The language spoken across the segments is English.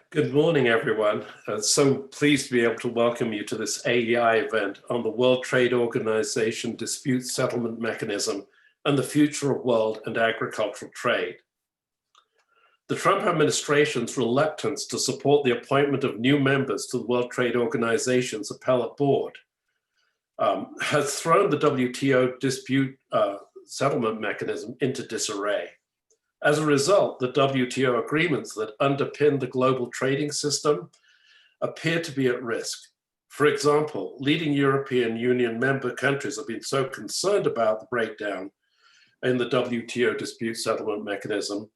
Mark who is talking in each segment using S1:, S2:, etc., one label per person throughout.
S1: Good morning, everyone. So pleased to be able to welcome you to this AEI event on the World Trade Organization Dispute Settlement Mechanism and the Future of World and Agricultural Trade. The Trump administration's reluctance to support the appointment of new members to the World Trade Organization's Appellate Board has thrown the WTO dispute settlement mechanism into disarray. As a result, the WTO agreements that underpin the global trading system appear to be at risk. For example, leading European Union member countries have been so concerned about the breakdown in the WTO dispute settlement mechanism,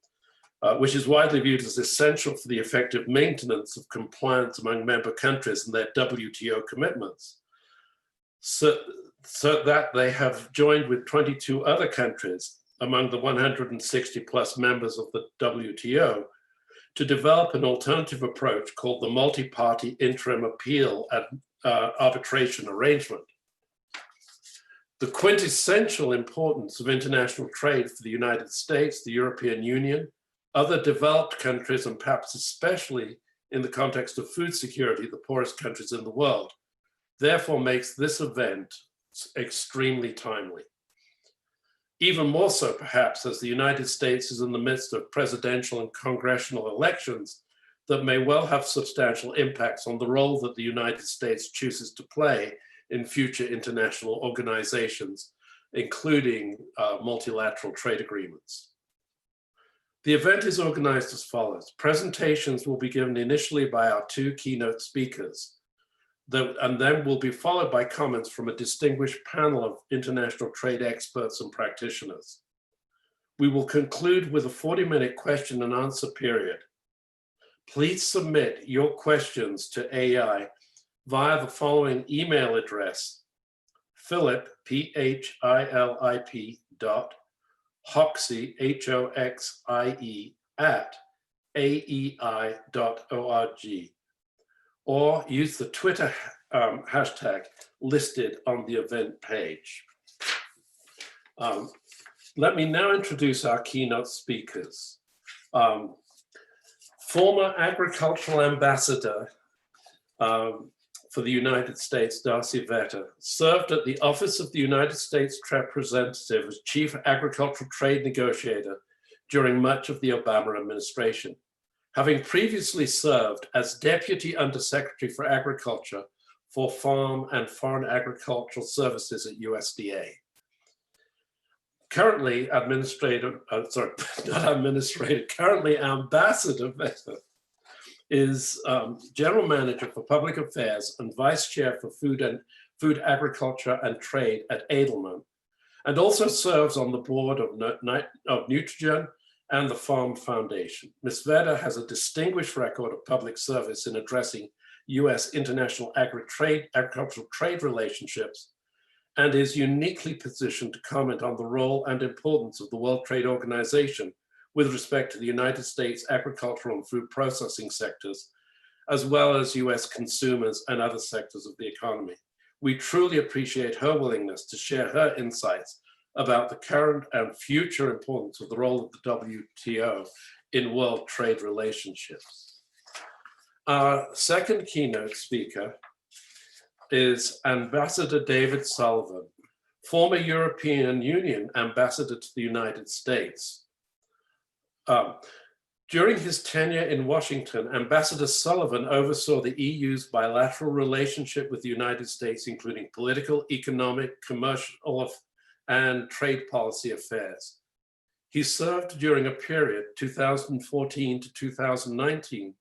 S1: which is widely viewed as essential for the effective maintenance of compliance among member countries and their WTO commitments, so that they have joined with 22 other countries among the 160 plus members of the WTO to develop an alternative approach called the multi-party interim appeal and arbitration arrangement. The quintessential importance of international trade for the United States, the European Union, other developed countries, and perhaps especially in the context of food security, the poorest countries in the world, therefore makes this event extremely timely. Even more so, perhaps, as the United States is in the midst of presidential and congressional elections that may well have substantial impacts on the role that the United States chooses to play in future international organizations, including multilateral trade agreements. The event is organized as follows. Presentations will be given initially by our two keynote speakers, and then will be followed by comments from a distinguished panel of international trade experts and practitioners. We will conclude with a 40-minute question and answer period. Please submit your questions to AI via the following email address: Philip, P-H-I-L-I-P, Hoxie, H-O-X-I-E, @aei.org. or use the Twitter hashtag listed on the event page. Let me now introduce our keynote speakers. Former agricultural ambassador for the United States, Darci served at the Office of the United States Representative as Chief Agricultural Trade Negotiator during much of the Obama administration, having previously served as Deputy Undersecretary for Agriculture for Farm and Foreign Agricultural Services at USDA. Currently, currently Ambassador Vetter is General Manager for Public Affairs and Vice Chair for Food, Agriculture and Trade at Edelman, and also serves on the board of Nutrigen and the Farm Foundation. Ms. Vetter has a distinguished record of public service in addressing US international agricultural trade relationships and is uniquely positioned to comment on the role and importance of the World Trade Organization with respect to the United States agricultural and food processing sectors, as well as US consumers and other sectors of the economy. We truly appreciate her willingness to share her insights about the current and future importance of the role of the WTO in world trade relationships. Our second keynote speaker is Ambassador David Sullivan, former European Union ambassador to the United States. During his tenure in Washington, Ambassador Sullivan oversaw the EU's bilateral relationship with the United States, including political, economic, commercial, and trade policy affairs. He served during a period, 2014 to 2019,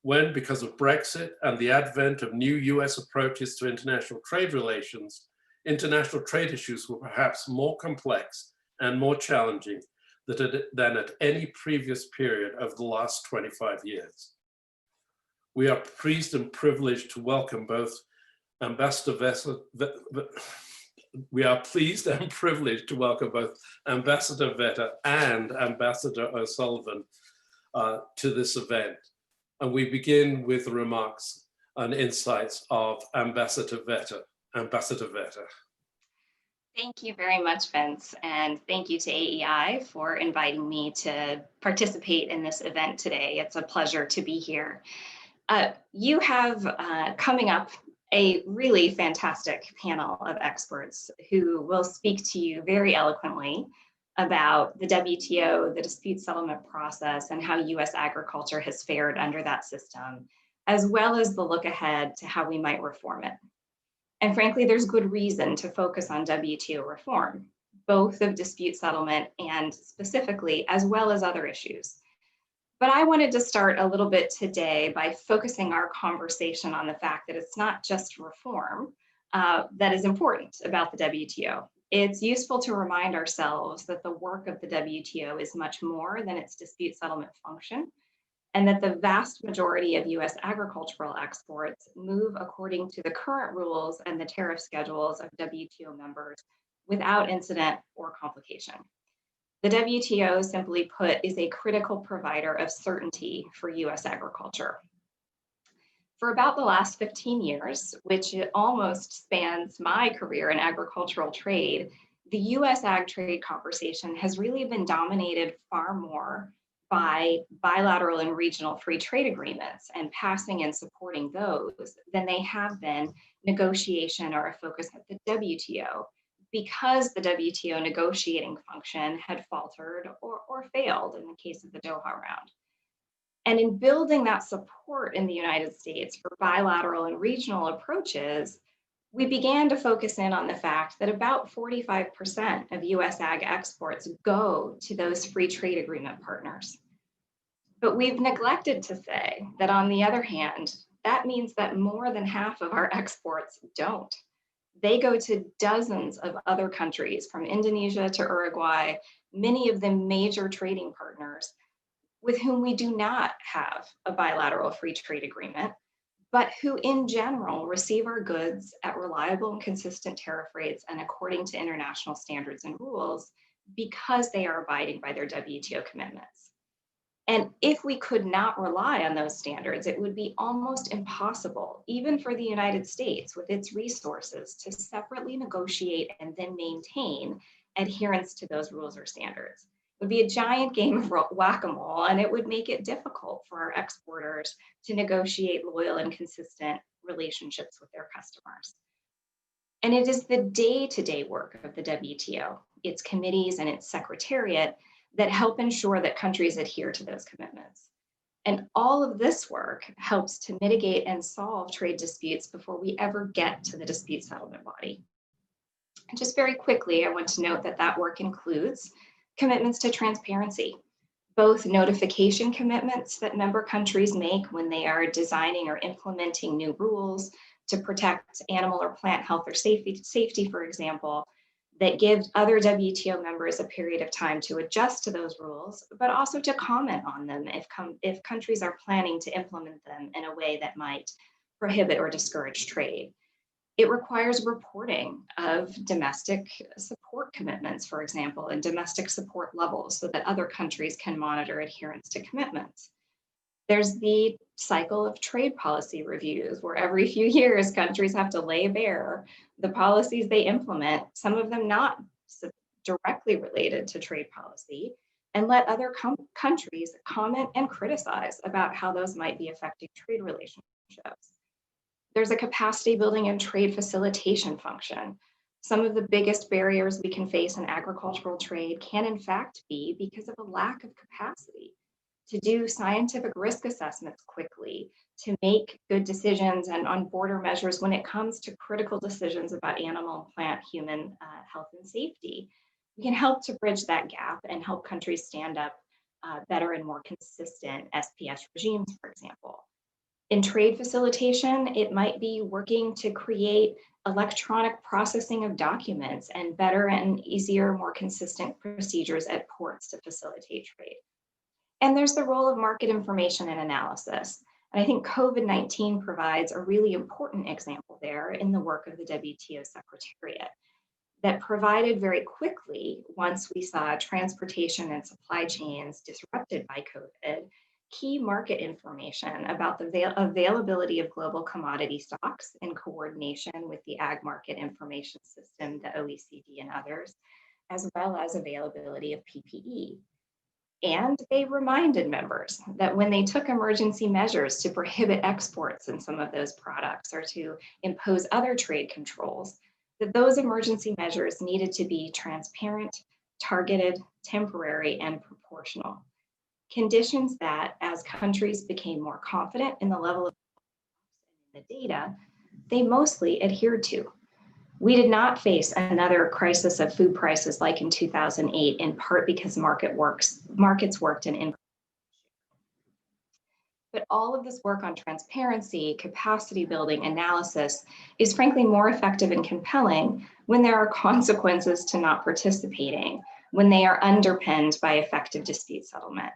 S1: when, because of Brexit and the advent of new US approaches to international trade relations, international trade issues were perhaps more complex and more challenging than at any previous period over the last 25 years. We are pleased and privileged to welcome both Ambassador Vetter and Ambassador O'Sullivan to this event. And we begin with the remarks and insights of Ambassador Vetter. Ambassador Vetter.
S2: Thank you very much, Vince, and thank you to AEI for inviting me to participate in this event today. It's a pleasure to be here. You have coming up a really fantastic panel of experts who will speak to you very eloquently about the WTO, the dispute settlement process, and how US agriculture has fared under that system, as well as the look ahead to how we might reform it. And frankly, there's good reason to focus on WTO reform, both of dispute settlement and specifically, as well as other issues. But I wanted to start a little bit today by focusing our conversation on the fact that it's not just reform that is important about the WTO. It's useful to remind ourselves that the work of the WTO is much more than its dispute settlement function, and that the vast majority of US agricultural exports move according to the current rules and the tariff schedules of WTO members without incident or complication. The WTO, simply put, is a critical provider of certainty for US agriculture. For about the last 15 years, which almost spans my career in agricultural trade, the US ag trade conversation has really been dominated far more by bilateral and regional free trade agreements and passing and supporting those than they have been negotiation or a focus at the WTO, because the WTO negotiating function had faltered or failed in the case of the Doha round. And in building that support in the United States for bilateral and regional approaches, we began to focus in on the fact that about 45% of US ag exports go to those free trade agreement partners. But we've neglected to say that, on the other hand, that means that more than half of our exports don't. They go to dozens of other countries, from Indonesia to Uruguay, many of them major trading partners with whom we do not have a bilateral free trade agreement, but who in general receive our goods at reliable and consistent tariff rates and according to international standards and rules, because they are abiding by their WTO commitments. And if we could not rely on those standards, it would be almost impossible, even for the United States with its resources, to separately negotiate and then maintain adherence to those rules or standards. It would be a giant game of whack-a-mole, and it would make it difficult for our exporters to negotiate loyal and consistent relationships with their customers. And it is the day-to-day work of the WTO, its committees and its secretariat, that help ensure that countries adhere to those commitments. And all of this work helps to mitigate and solve trade disputes before we ever get to the dispute settlement body. And just very quickly, I want to note that that work includes commitments to transparency, both notification commitments that member countries make when they are designing or implementing new rules to protect animal or plant health or safety, for example, that give other WTO members a period of time to adjust to those rules, but also to comment on them if countries are planning to implement them in a way that might prohibit or discourage trade. It requires reporting of domestic support commitments, for example, and domestic support levels so that other countries can monitor adherence to commitments. There's the cycle of trade policy reviews, where every few years countries have to lay bare the policies they implement, some of them not directly related to trade policy, and let other countries comment and criticize about how those might be affecting trade relationships. There's a capacity building and trade facilitation function. Some of the biggest barriers we can face in agricultural trade can in fact be because of a lack of capacity to do scientific risk assessments quickly, to make good decisions and on border measures when it comes to critical decisions about animal, plant, human health and safety. We can help to bridge that gap and help countries stand up better and more consistent SPS regimes, for example. In trade facilitation, it might be working to create electronic processing of documents and better and easier, more consistent procedures at ports to facilitate trade. And there's the role of market information and analysis. And I think COVID-19 provides a really important example there in the work of the WTO Secretariat that provided very quickly, once we saw transportation and supply chains disrupted by COVID, key market information about the availability of global commodity stocks in coordination with the Ag Market Information System, the OECD, and others, as well as availability of PPE. And they reminded members that when they took emergency measures to prohibit exports in some of those products or to impose other trade controls, that those emergency measures needed to be transparent, targeted, temporary, and proportional. Conditions that, as countries became more confident in the level of the data, they mostly adhered to. We did not face another crisis of food prices like in 2008, in part because markets worked in. But all of this work on transparency, capacity building, analysis is frankly more effective and compelling when there are consequences to not participating, when they are underpinned by effective dispute settlement.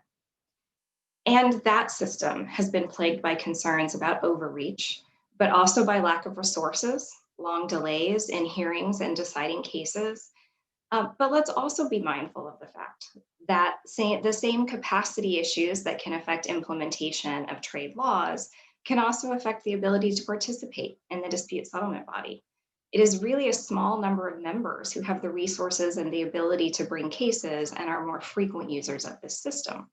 S2: And that system has been plagued by concerns about overreach, but also by lack of resources, long delays in hearings and deciding cases. But let's also be mindful of the fact that the same capacity issues that can affect implementation of trade laws can also affect the ability to participate in the dispute settlement body. It is really a small number of members who have the resources and the ability to bring cases and are more frequent users of this system.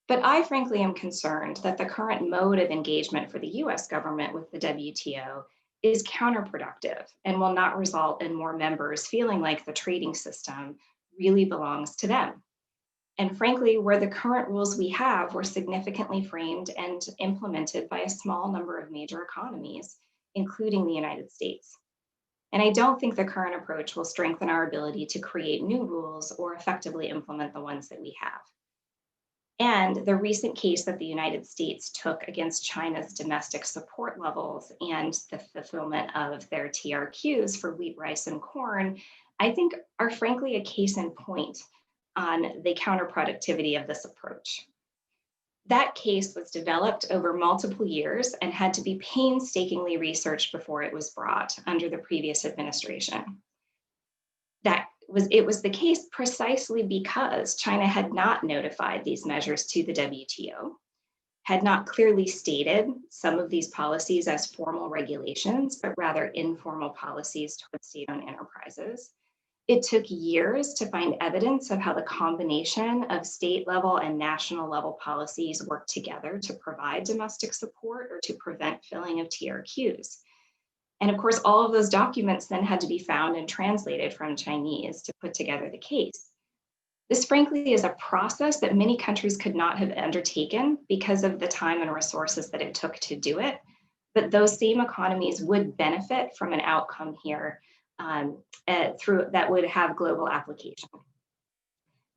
S2: But I frankly am concerned that the current mode of engagement for the US government with the WTO is counterproductive and will not result in more members feeling like the trading system really belongs to them. And frankly, where the current rules we have were significantly framed and implemented by a small number of major economies, including the United States. And I don't think the current approach will strengthen our ability to create new rules or effectively implement the ones that we have. And the recent case that the United States took against China's domestic support levels and the fulfillment of their TRQs for wheat, rice, and corn, I think are frankly a case in point on the counterproductivity of this approach. That case was developed over multiple years and had to be painstakingly researched before it was brought under the previous administration. It was the case precisely because China had not notified these measures to the WTO, had not clearly stated some of these policies as formal regulations, but rather informal policies towards state-owned enterprises. It took years to find evidence of how the combination of state level and national level policies work together to provide domestic support or to prevent filling of TRQs. And of course, all of those documents then had to be found and translated from Chinese to put together the case. This frankly is a process that many countries could not have undertaken because of the time and resources that it took to do it. But those same economies would benefit from an outcome here that would have global application.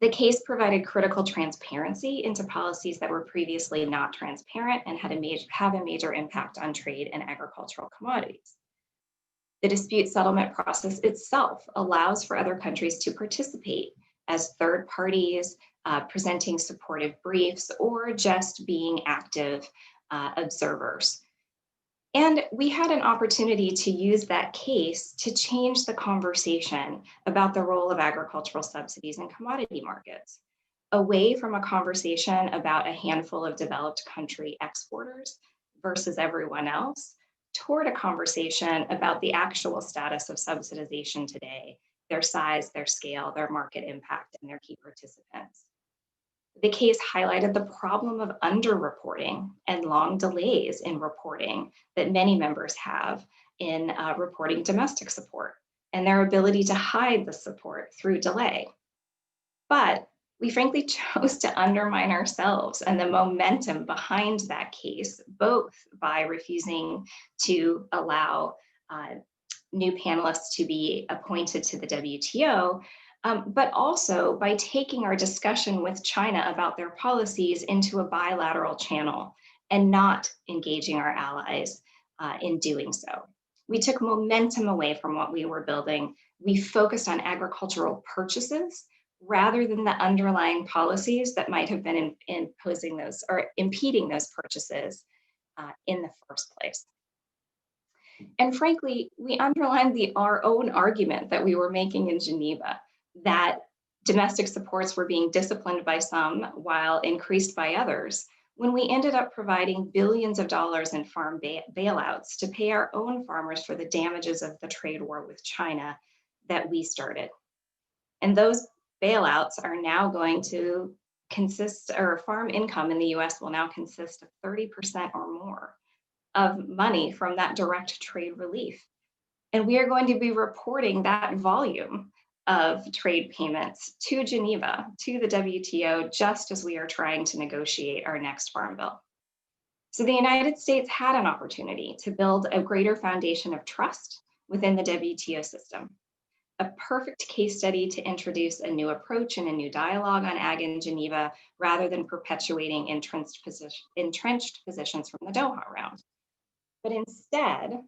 S2: The case provided critical transparency into policies that were previously not transparent and have a major impact on trade and agricultural commodities. The dispute settlement process itself allows for other countries to participate as third parties, presenting supportive briefs, or just being active observers. And we had an opportunity to use that case to change the conversation about the role of agricultural subsidies in commodity markets, away from a conversation about a handful of developed country exporters versus everyone else, toward a conversation about the actual status of subsidization today, their size, their scale, their market impact, and their key participants. The case highlighted the problem of underreporting and long delays in reporting that many members have in reporting domestic support and their ability to hide the support through delay. But we frankly chose to undermine ourselves and the momentum behind that case, both by refusing to allow new panelists to be appointed to the WTO, but also by taking our discussion with China about their policies into a bilateral channel and not engaging our allies in doing so. We took momentum away from what we were building. We focused on agricultural purchases rather than the underlying policies that might have been imposing those or impeding those purchases in the first place. And frankly, we underlined our own argument that we were making in Geneva, that Domestic supports were being disciplined by some while increased by others, when we ended up providing billions of dollars in farm bailouts to pay our own farmers for the damages of the trade war with China that we started. And those bailouts are now going to consist, or farm income in the US will now consist of 30% or more of money from that direct trade relief. And we are going to be reporting that volume of trade payments to Geneva, to the WTO, just as we are trying to negotiate our next farm bill. So the United States had an opportunity to build a greater foundation of trust within the WTO system. A perfect case study to introduce a new approach and a new dialogue on ag in Geneva, rather than perpetuating entrenched positions from the Doha round. But instead,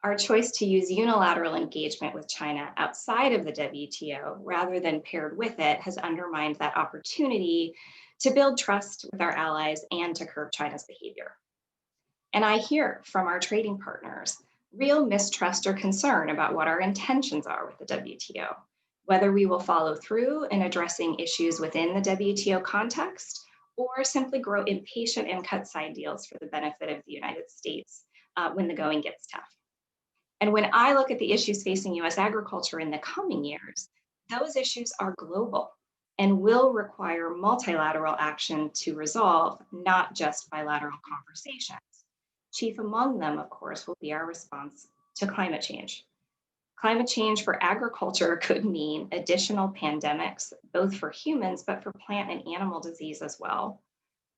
S2: our choice to use unilateral engagement with China outside of the WTO, rather than paired with it, has undermined that opportunity to build trust with our allies and to curb China's behavior. And I hear from our trading partners real mistrust or concern about what our intentions are with the WTO, whether we will follow through in addressing issues within the WTO context, or simply grow impatient and cut side deals for the benefit of the United States when the going gets tough. And when I look at the issues facing US agriculture in the coming years, those issues are global and will require multilateral action to resolve, not just bilateral conversations. Chief among them, of course, will be our response to climate change. Climate change for agriculture could mean additional pandemics, both for humans, but for plant and animal disease as well.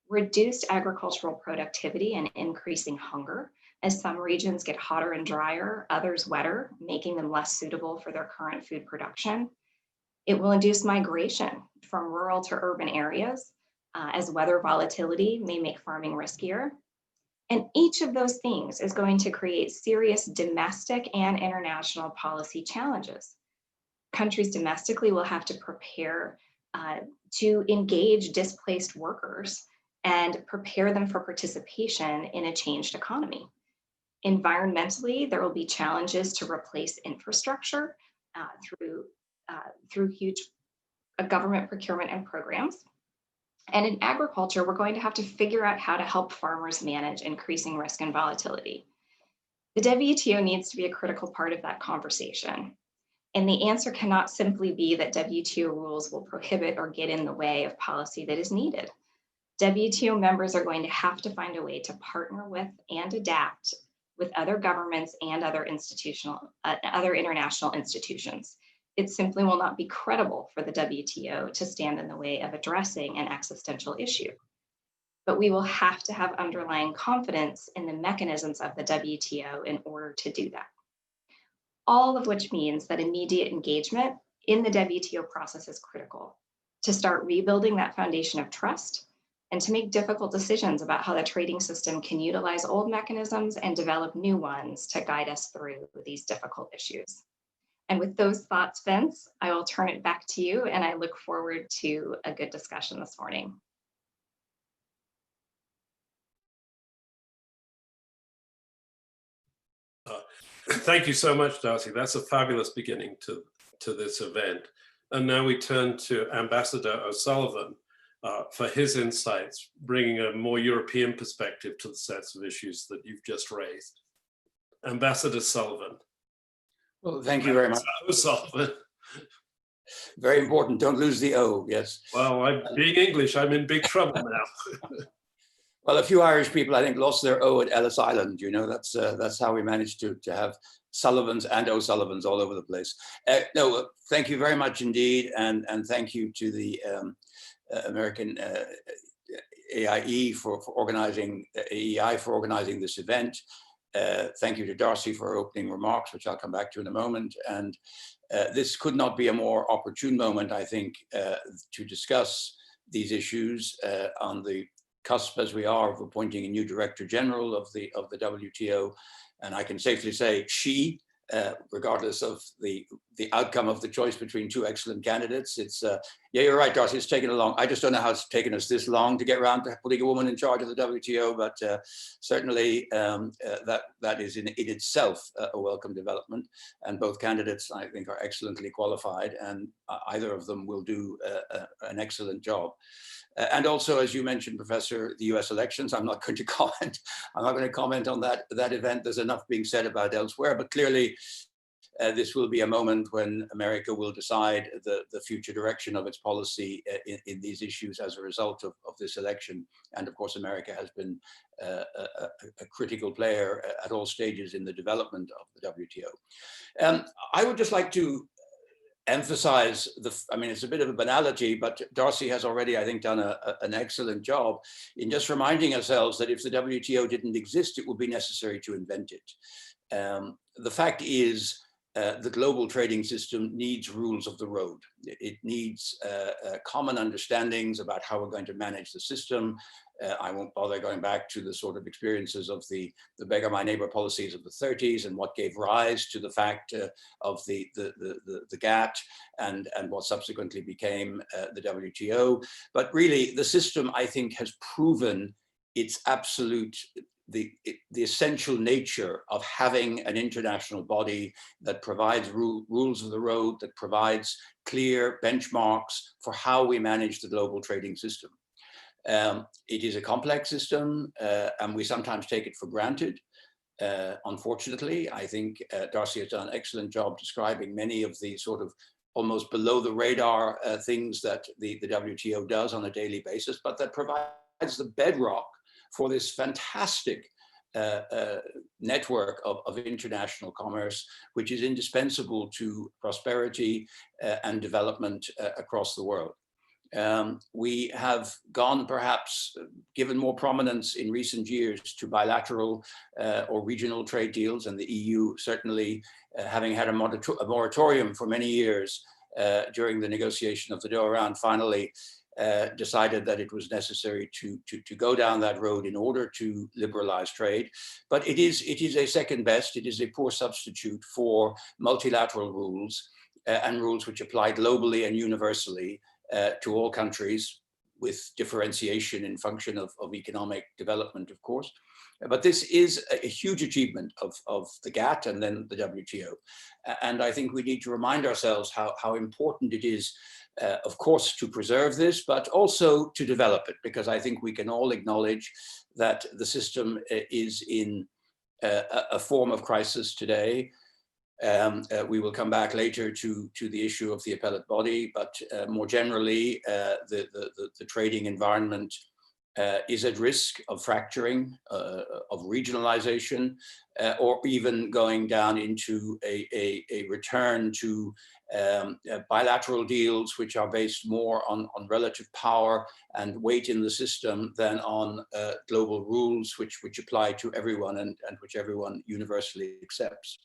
S2: Reduced agricultural productivity and increasing hunger, as some regions get hotter and drier, others wetter, making them less suitable for their current food production. It will induce migration from rural to urban areas, as weather volatility may make farming riskier. And each of those things is going to create serious domestic and international policy challenges. Countries domestically will have to prepare to engage displaced workers and prepare them for participation in a changed economy. Environmentally, there will be challenges to replace infrastructure through huge government procurement and programs. And in agriculture, we're going to have to figure out how to help farmers manage increasing risk and volatility. The WTO needs to be a critical part of that conversation. And the answer cannot simply be that WTO rules will prohibit or get in the way of policy that is needed. WTO members are going to have to find a way to partner with and adapt with other governments and other international institutions. It simply will not be credible for the WTO to stand in the way of addressing an existential issue. But we will have to have underlying confidence in the mechanisms of the WTO in order to do that. All of which means that immediate engagement in the WTO process is critical to start rebuilding that foundation of trust and to make difficult decisions about how the trading system can utilize old mechanisms and develop new ones to guide us through these difficult issues. And with those thoughts, Vince, I will turn it back to you, and I look forward to a good discussion this morning.
S1: Thank you so much, Darci. That's a fabulous beginning to this event. And now we turn to Ambassador O'Sullivan for his insights, bringing a more European perspective to the sets of issues that you've just raised. Ambassador Sullivan.
S3: Well, thank you very much.
S1: O'Sullivan.
S3: Very important. Don't lose the O, yes.
S1: Well, being English, I'm in big trouble now.
S3: Well, a few Irish people, I think, lost their O at Ellis Island. You know, that's how we managed to have Sullivans and O'Sullivans all over the place. No, thank you very much indeed. And thank you to the American AIE for organizing, AEI for organizing this event. Thank you to Darci for her opening remarks, which I'll come back to in a moment. And this could not be a more opportune moment, I think, to discuss these issues on the cusp, as we are, of appointing a new Director General of the WTO. And I can safely say she, regardless of the outcome of the choice between two excellent candidates, Yeah, you're right, Darci. It's taken a long. I just don't know how it's taken us this long to get around to putting a woman in charge of the WTO, but certainly that is in itself a welcome development. And both candidates, I think, are excellently qualified, and either of them will do an excellent job. And also, as you mentioned, Professor, the US elections, I'm not going to comment. I'm not going to comment on that event. There's enough being said about elsewhere, but clearly, this will be a moment when America will decide the future direction of its policy in these issues as a result of this election. And of course, America has been a critical player at all stages in the development of the WTO. I would just like to emphasize I mean, it's a bit of a banality, but Darci has already, I think, done an excellent job in just reminding ourselves that if the WTO didn't exist, it would be necessary to invent it. The fact is, the global trading system needs rules of the road. It needs common understandings about how we're going to manage the system. I won't bother going back to the sort of experiences of the beggar my neighbor policies of the 30s and what gave rise to the fact of the GATT and what subsequently became the WTO. But really, the system, I think, has proven its absolute the essential nature of having an international body that provides rules of the road, that provides clear benchmarks for how we manage the global trading system. It is a complex system, and we sometimes take it for granted. Unfortunately, I think Darci has done an excellent job describing many of the sort of almost below the radar things that the WTO does on a daily basis, but that provides the bedrock for this fantastic network of international commerce, which is indispensable to prosperity and development across the world. We have gone, perhaps, given more prominence in recent years to bilateral or regional trade deals, and the EU certainly, having had a moratorium for many years during the negotiation of the Doha round, finally decided that it was necessary to go down that road in order to liberalize trade. But it is a second best. It is a poor substitute for multilateral rules and rules which apply globally and universally to all countries, with differentiation in function of economic development, of course. But this is a huge achievement of the GATT and then the WTO. And I think we need to remind ourselves how important it is, of course, to preserve this, but also to develop it, because I think we can all acknowledge that the system is in a form of crisis today. We will come back later to the issue of the appellate body, but more generally, the trading environment is at risk of fracturing, of regionalization, or even going down into a return to bilateral deals which are based more on relative power and weight in the system than on global rules which apply to everyone and which everyone universally accepts.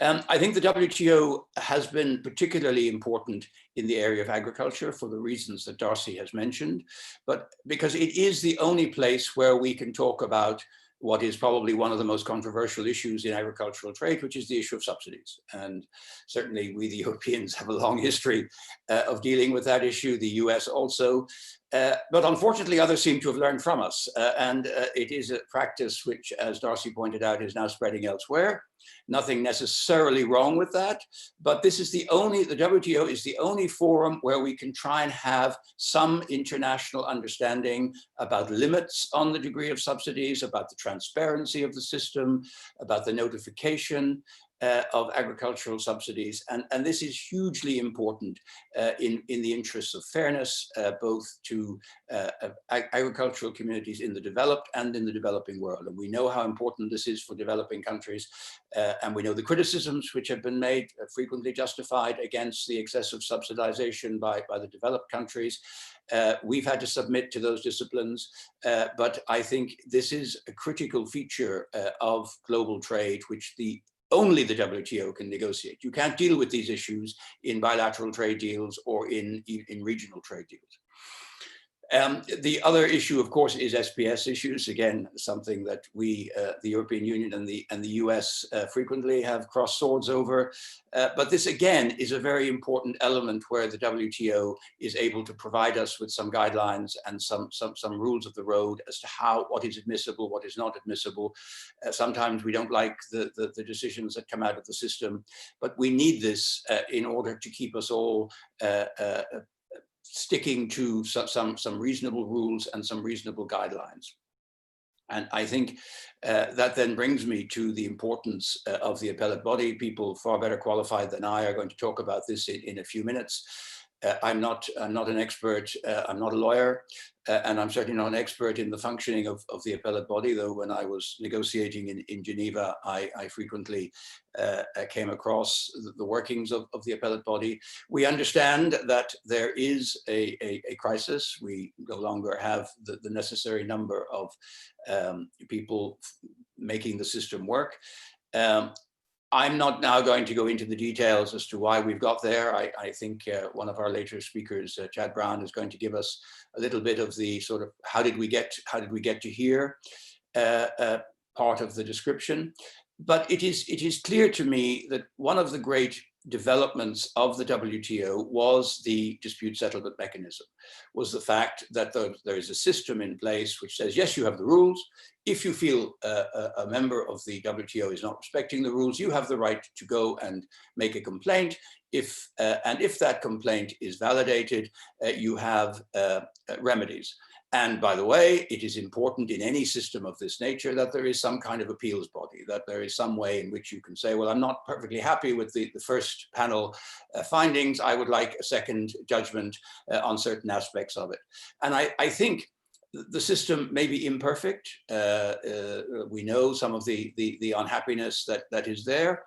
S3: I think the WTO has been particularly important in the area of agriculture for the reasons that Darci has mentioned, but because it is the only place where we can talk about what is probably one of the most controversial issues in agricultural trade, which is the issue of subsidies. And certainly we, the Europeans, have a long history of dealing with that issue, the US also. But unfortunately, others seem to have learned from us. And it is a practice which, as Darci pointed out, is now spreading elsewhere. Nothing necessarily wrong with that, but this is the WTO is the only forum where we can try and have some international understanding about limits on the degree of subsidies, about the transparency of the system, about the notification of agricultural subsidies. And this is hugely important in the interests of fairness, both to agricultural communities in the developed and in the developing world. And we know how important this is for developing countries. And we know the criticisms which have been made, frequently justified, against the excessive subsidization by the developed countries. We've had to submit to those disciplines, but I think this is a critical feature of global trade, which only the WTO can negotiate. You can't deal with these issues in bilateral trade deals or in regional trade deals. The other issue, of course, is SPS issues. Again, something that we, the European Union and the US frequently have crossed swords over. But this, again, is a very important element where the WTO is able to provide us with some guidelines and some rules of the road as to what is admissible, what is not admissible. Sometimes we don't like the decisions that come out of the system, but we need this in order to keep us all sticking to some reasonable rules and some reasonable guidelines. And I think that then brings me to the importance of the appellate body. People far better qualified than I are going to talk about this in a few minutes. I'm not an expert, I'm not a lawyer, and I'm certainly not an expert in the functioning of the appellate body, though when I was negotiating in Geneva, I frequently came across the workings of the appellate body. We understand that there is a crisis. We no longer have the necessary number of people making the system work. I'm not now going to go into the details as to why we've got there. I think one of our later speakers, Chad Brown, is going to give us a little bit of the sort of how did we get to here part of the description. But it is clear to me that one of the great developments of the WTO was the dispute settlement mechanism, was the fact that there is a system in place which says, yes, you have the rules. If you feel a member of the WTO is not respecting the rules, you have the right to go and make a complaint. And if that complaint is validated, you have remedies. And by the way, it is important in any system of this nature that there is some kind of appeals body, that there is some way in which you can say, well, I'm not perfectly happy with the first panel findings. I would like a second judgment on certain aspects of it. And I think the system may be imperfect. We know some of the unhappiness that is there.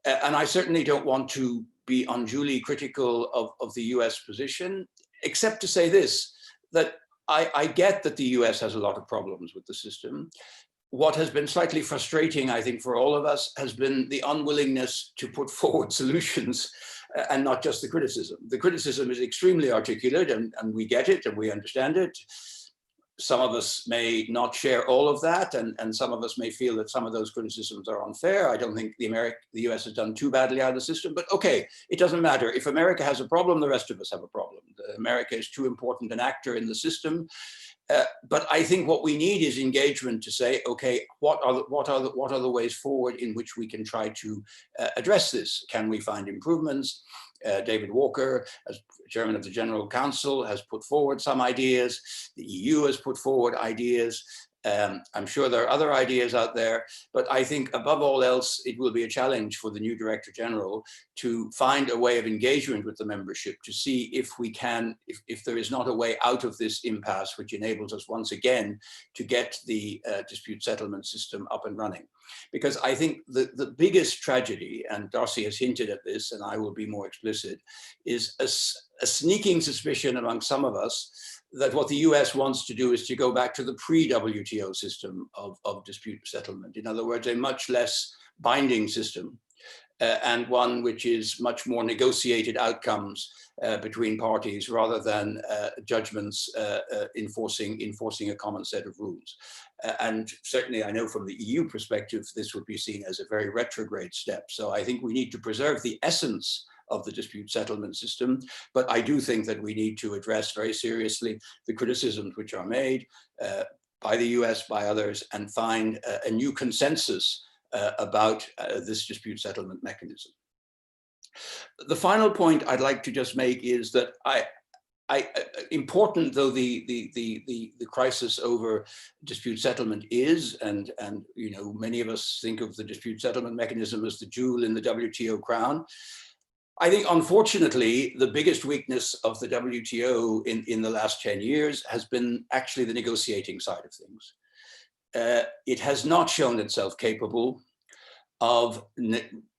S3: And I certainly don't want to be unduly critical of the US position, except to say this, that I get that the US has a lot of problems with the system. What has been slightly frustrating, I think, for all of us has been the unwillingness to put forward solutions and not just the criticism. The criticism is extremely articulate and we get it and we understand it. Some of us may not share all of that, and some of us may feel that some of those criticisms are unfair. I don't think the US has done too badly out of the system, but okay, it doesn't matter. If America has a problem, the rest of us have a problem. America is too important an actor in the system. But I think what we need is engagement to say, okay, what are the ways forward in which we can try to address this? Can we find improvements? David Walker, as chairman of the General Council, has put forward some ideas. The EU has put forward ideas. I'm sure there are other ideas out there, but I think above all else, it will be a challenge for the new Director General to find a way of engagement with the membership to see if we can, if there is not a way out of this impasse, which enables us once again to get the dispute settlement system up and running. Because I think the biggest tragedy, and Darci has hinted at this, and I will be more explicit, is a sneaking suspicion among some of us that what the US wants to do is to go back to the pre-WTO system of dispute settlement. In other words, a much less binding system and one which is much more negotiated outcomes between parties rather than judgments enforcing a common set of rules. And certainly I know from the EU perspective, this would be seen as a very retrograde step. So I think we need to preserve the essence of the dispute settlement system. But I do think that we need to address very seriously the criticisms which are made by the US, by others, and find a new consensus about this dispute settlement mechanism. The final point I'd like to just make is that important though the crisis over dispute settlement is, and you know, many of us think of the dispute settlement mechanism as the jewel in the WTO crown. I think, unfortunately, the biggest weakness of the WTO in the last 10 years has been actually the negotiating side of things. It has not shown itself capable of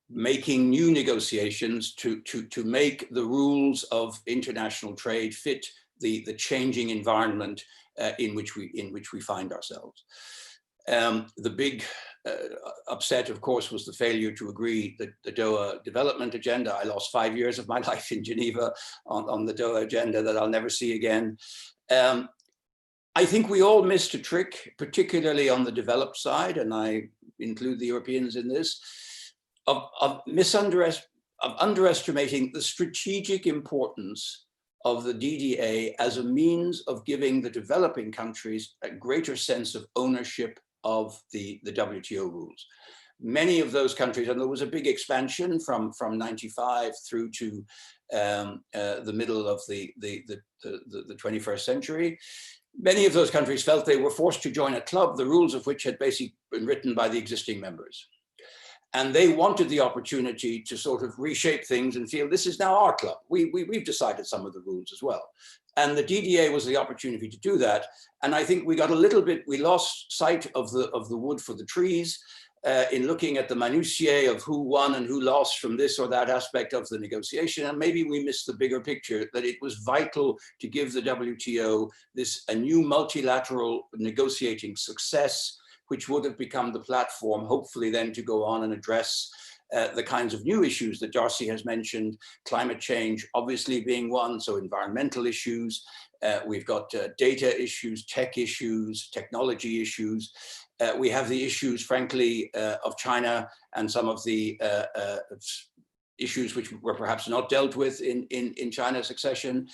S3: making new negotiations to make the rules of international trade fit the changing environment in which we find ourselves. The big upset, of course, was the failure to agree the Doha development agenda. I lost 5 years of my life in Geneva on the Doha agenda that I'll never see again. I think we all missed a trick, particularly on the developed side, and I include the Europeans in this, of underestimating the strategic importance of the DDA as a means of giving the developing countries a greater sense of ownership of the WTO rules. Many of those countries, and there was a big expansion from 95 through to the middle of the 21st century. Many of those countries felt they were forced to join a club, the rules of which had basically been written by the existing members. And they wanted the opportunity to sort of reshape things and feel this is now our club. We've decided some of the rules as well. And the DDA was the opportunity to do that. And I think we got a little bit, we lost sight of the wood for the trees in looking at the minutiae of who won and who lost from this or that aspect of the negotiation. And maybe we missed the bigger picture, that it was vital to give the WTO a new multilateral negotiating success, which would have become the platform, hopefully then to go on and address the kinds of new issues that Darci has mentioned, climate change obviously being one, so environmental issues. We've got data issues, tech issues, technology issues. We have the issues, frankly, of China and some of the issues which were perhaps not dealt with in China's accession,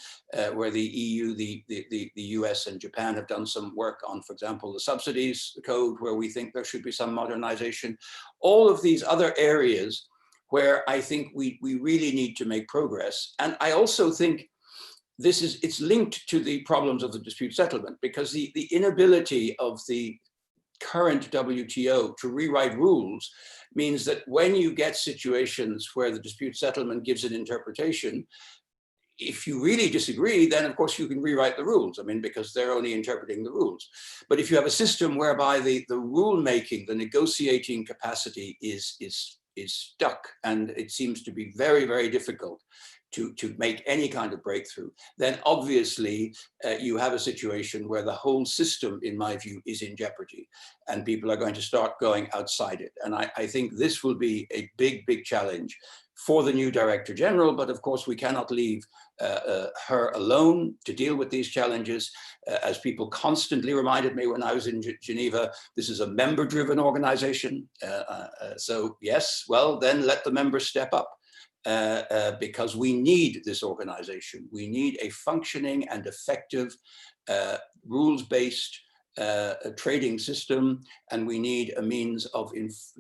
S3: where the EU, the US and Japan have done some work on, for example, the subsidies code, where we think there should be some modernization. All of these other areas where I think we really need to make progress. And I also think it's linked to the problems of the dispute settlement, because the inability of the current WTO to rewrite rules means that when you get situations where the dispute settlement gives an interpretation, if you really disagree, then of course you can rewrite the rules. I mean, because they're only interpreting the rules. But if you have a system whereby the rule making, the negotiating capacity is stuck, and it seems to be very, very difficult to make any kind of breakthrough, then obviously you have a situation where the whole system, in my view, is in jeopardy, and people are going to start going outside it. And I think this will be a big, big challenge for the new Director General, but of course we cannot leave her alone to deal with these challenges. As people constantly reminded me when I was in Geneva, this is a member-driven organization. So yes, well, then let the members step up. Because we need this organization. We need a functioning and effective rules-based trading system, and we need a means of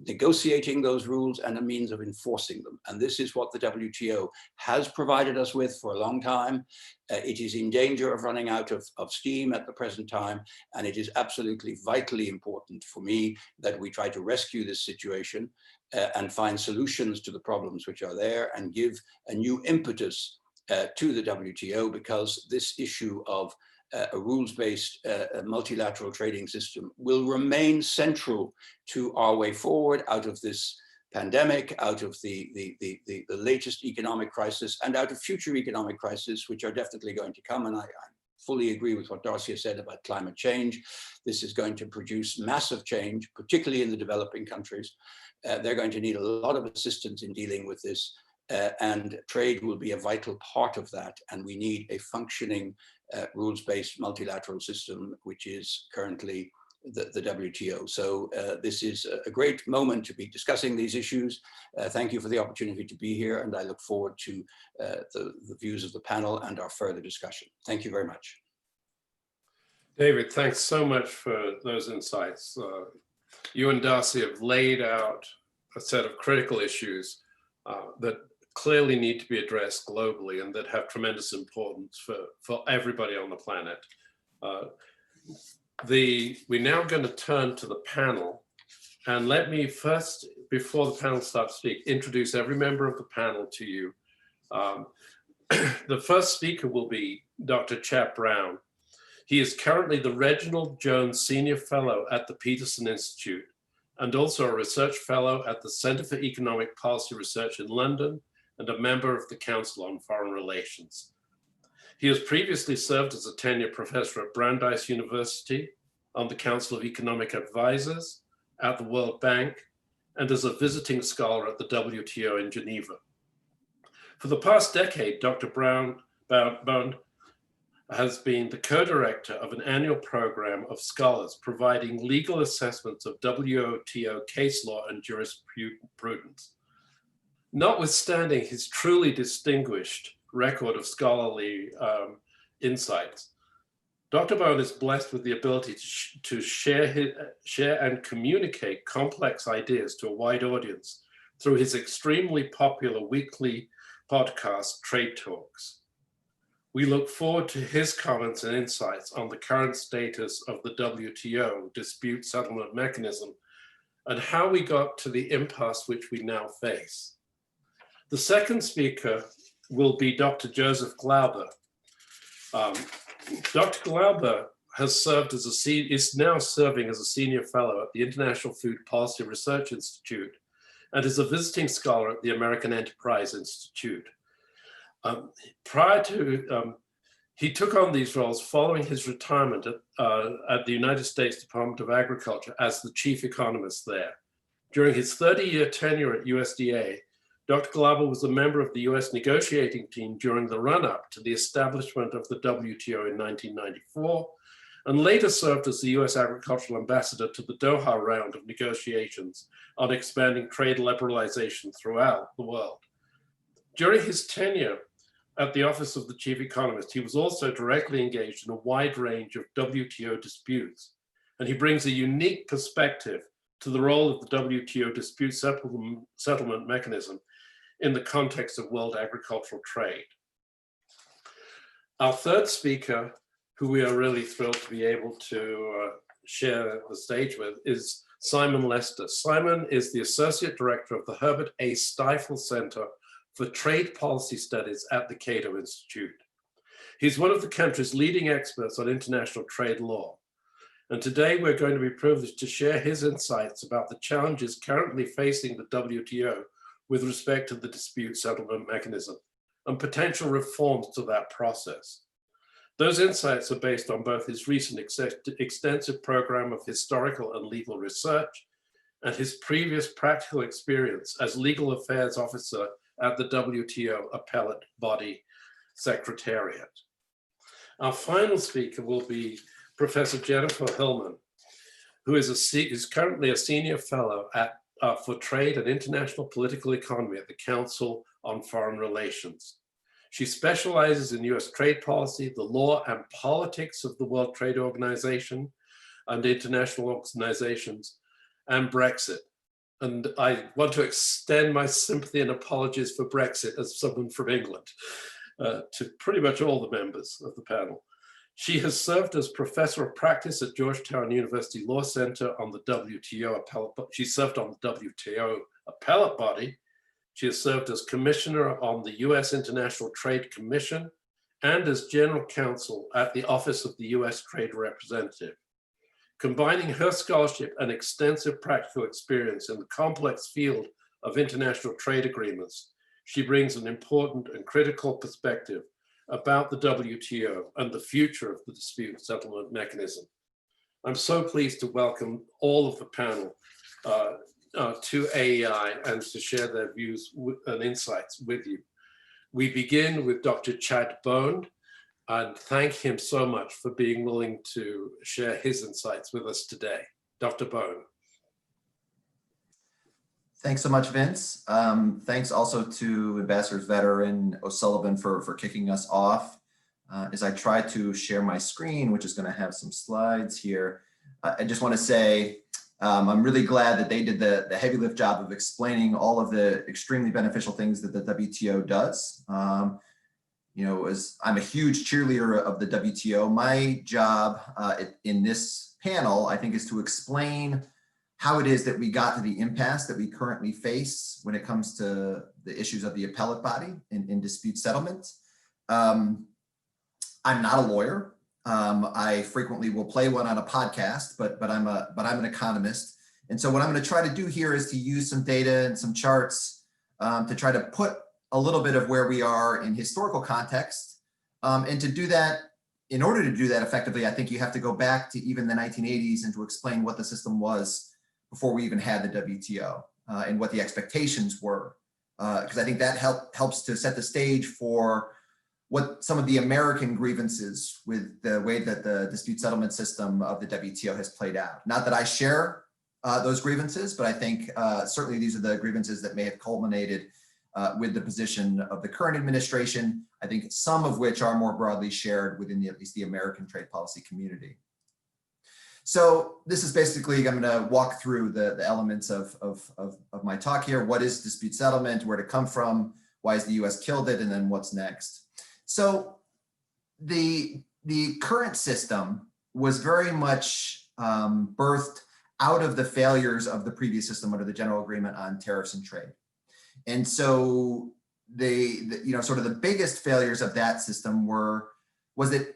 S3: negotiating those rules and a means of enforcing them. And this is what the WTO has provided us with for a long time. It is in danger of running out of steam at the present time, and it is absolutely vitally important for me that we try to rescue this situation and find solutions to the problems which are there, and give a new impetus to the WTO, because this issue of a rules-based multilateral trading system will remain central to our way forward out of this pandemic, out of the latest economic crisis, and out of future economic crises, which are definitely going to come. And I fully agree with what Darci has said about climate change. This is going to produce massive change, particularly in the developing countries. They're going to need a lot of assistance in dealing with this, and trade will be a vital part of that. And we need a functioning rules-based multilateral system, which is currently the WTO. So this is a great moment to be discussing these issues. Thank you for the opportunity to be here, and I look forward to the views of the panel and our further discussion. Thank you very much.
S1: David, thanks so much for those insights. You and Darci have laid out a set of critical issues that clearly need to be addressed globally and that have tremendous importance for everybody on the planet. We're now going to turn to the panel, and let me first, before the panel starts to speak, introduce every member of the panel to you. The first speaker will be Dr. Chap Brown. He is currently the Reginald Jones Senior Fellow at the Peterson Institute, and also a research fellow at the Center for Economic Policy Research in London, and a member of the Council on Foreign Relations. He has previously served as a tenured professor at Brandeis University, on the Council of Economic Advisors, at the World Bank, and as a visiting scholar at the WTO in Geneva. For the past decade, Dr. Bown has been the co-director of an annual program of scholars providing legal assessments of WTO case law and jurisprudence. Notwithstanding his truly distinguished record of scholarly insights, Dr. Bown is blessed with the ability to share and communicate complex ideas to a wide audience through his extremely popular weekly podcast, Trade Talks. We look forward to his comments and insights on the current status of the WTO dispute settlement mechanism and how we got to the impasse which we now face. The second speaker will be Dr. Joseph Glauber. Dr. Glauber has served as is now serving as a senior fellow at the International Food Policy Research Institute and is a visiting scholar at the American Enterprise Institute. He took on these roles following his retirement at the United States Department of Agriculture as the chief economist there. During his 30-year tenure at USDA, Dr. Glauber was a member of the US negotiating team during the run-up to the establishment of the WTO in 1994, and later served as the US agricultural ambassador to the Doha round of negotiations on expanding trade liberalization throughout the world. During his tenure at the Office of the Chief Economist, he was also directly engaged in a wide range of WTO disputes, and he brings a unique perspective to the role of the WTO dispute settlement mechanism in the context of world agricultural trade. Our third speaker, who we are really thrilled to be able to share the stage with, is Simon Lester. Simon is the Associate Director of the Herbert A. Stifel Center for Trade Policy Studies at the Cato Institute. He's one of the country's leading experts on international trade law. And today we're going to be privileged to share his insights about the challenges currently facing the WTO with respect to the dispute settlement mechanism and potential reforms to that process. Those insights are based on both his recent extensive program of historical and legal research and his previous practical experience as legal affairs officer at the WTO Appellate Body Secretariat. Our final speaker will be Professor Jennifer Hillman, who is currently a senior fellow for trade and international political economy at the Council on Foreign Relations. She specializes in US trade policy, the law and politics of the World Trade Organization and international organizations, and Brexit. And I want to extend my sympathy and apologies for Brexit as someone from England to pretty much all the members of the panel. She has served as professor of practice at Georgetown University Law Center on the WTO Appellate. She served on the WTO Appellate Body. She has served as commissioner on the US International Trade Commission and as general counsel at the Office of the US Trade Representative. Combining her scholarship and extensive practical experience in the complex field of international trade agreements, she brings an important and critical perspective about the WTO and the future of the dispute settlement mechanism. I'm so pleased to welcome all of the panel to AEI and to share their views and insights with you. We begin with Dr. Chad Bown, and thank him so much for being willing to share his insights with us today. Dr. Bown.
S4: Thanks so much, Vince. Thanks also to Ambassadors Vetter and O'Sullivan for kicking us off. As I try to share my screen, which is going to have some slides here, I just want to say I'm really glad that they did the heavy lift job of explaining all of the extremely beneficial things that the WTO does. You know, as I'm a huge cheerleader of the WTO, my job in this panel, I think, is to explain how it is that we got to the impasse that we currently face when it comes to the issues of the appellate body in dispute settlement. I'm not a lawyer. I frequently will play one on a podcast, but I'm an economist. And so what I'm going to try to do here is to use some data and some charts to try to put a little bit of where we are in historical context. And to do that, in order to do that effectively, I think you have to go back to even the 1980s and to explain what the system was before we even had the WTO and what the expectations were. Because I think that helps to set the stage for what some of the American grievances with the way that the dispute settlement system of the WTO has played out. Not that I share those grievances, but I think certainly these are the grievances that may have culminated with the position of the current administration. I think some of which are more broadly shared within at least the American trade policy community. So this is basically, I'm going to walk through the elements of my talk here. What is dispute settlement? Where to come from? Why has the US killed it? And then what's next? So the current system was very much birthed out of the failures of the previous system under the General Agreement on Tariffs and Trade. And so sort of the biggest failures of that system was that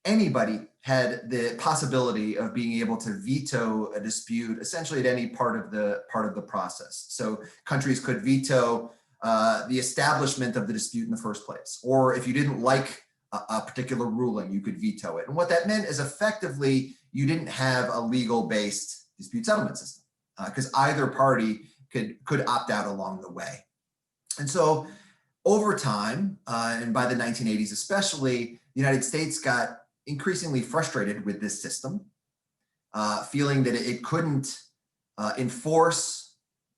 S4: anybody had the possibility of being able to veto a dispute essentially at any part of the process. So countries could veto the establishment of the dispute in the first place, or if you didn't like a particular ruling, you could veto it. And what that meant is effectively you didn't have a legal-based dispute settlement system because either party could opt out along the way. And so over time, and by the 1980s especially, the United States got increasingly frustrated with this system, feeling that it couldn't enforce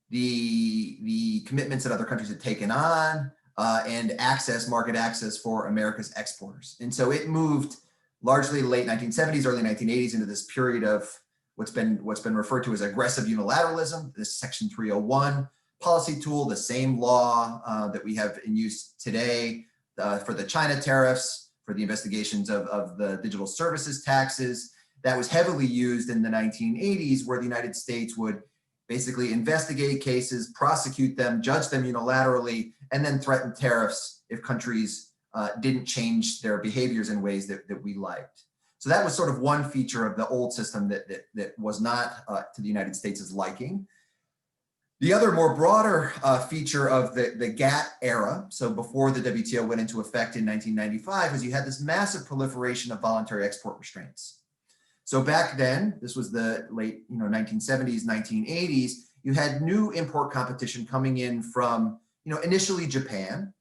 S4: the commitments that other countries had taken on and market access for America's exporters. And so it moved largely late 1970s, early 1980s into this period of what's been referred to as aggressive unilateralism, this Section 301 policy tool, the same law that we have in use today for the China tariffs, for the investigations of the digital services taxes, that was heavily used in the 1980s, where the United States would basically investigate cases, prosecute them, judge them unilaterally, and then threaten tariffs if countries didn't change their behaviors in ways that we liked. So that was sort of one feature of the old system that was not to the United States' liking. The other more broader feature of the GATT era, so before the WTO went into effect in 1995, was you had this massive proliferation of voluntary export restraints. So back then, this was the late 1970s, 1980s, you had new import competition coming in from initially Japan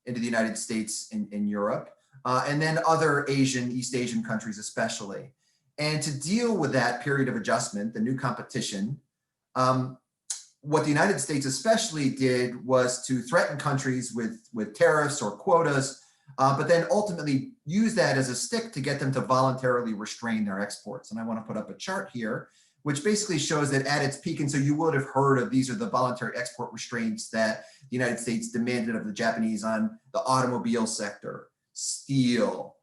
S4: into the United States and Europe, and then other East Asian countries especially. And to deal with that period of adjustment, the new competition, what the United States especially did was to threaten countries with tariffs or quotas, but then ultimately use that as a stick to get them to voluntarily restrain their exports. And I want to put up a chart here, which basically shows that at its peak, and so you would have heard of these are the voluntary export restraints that the United States demanded of the Japanese on the automobile sector, steel,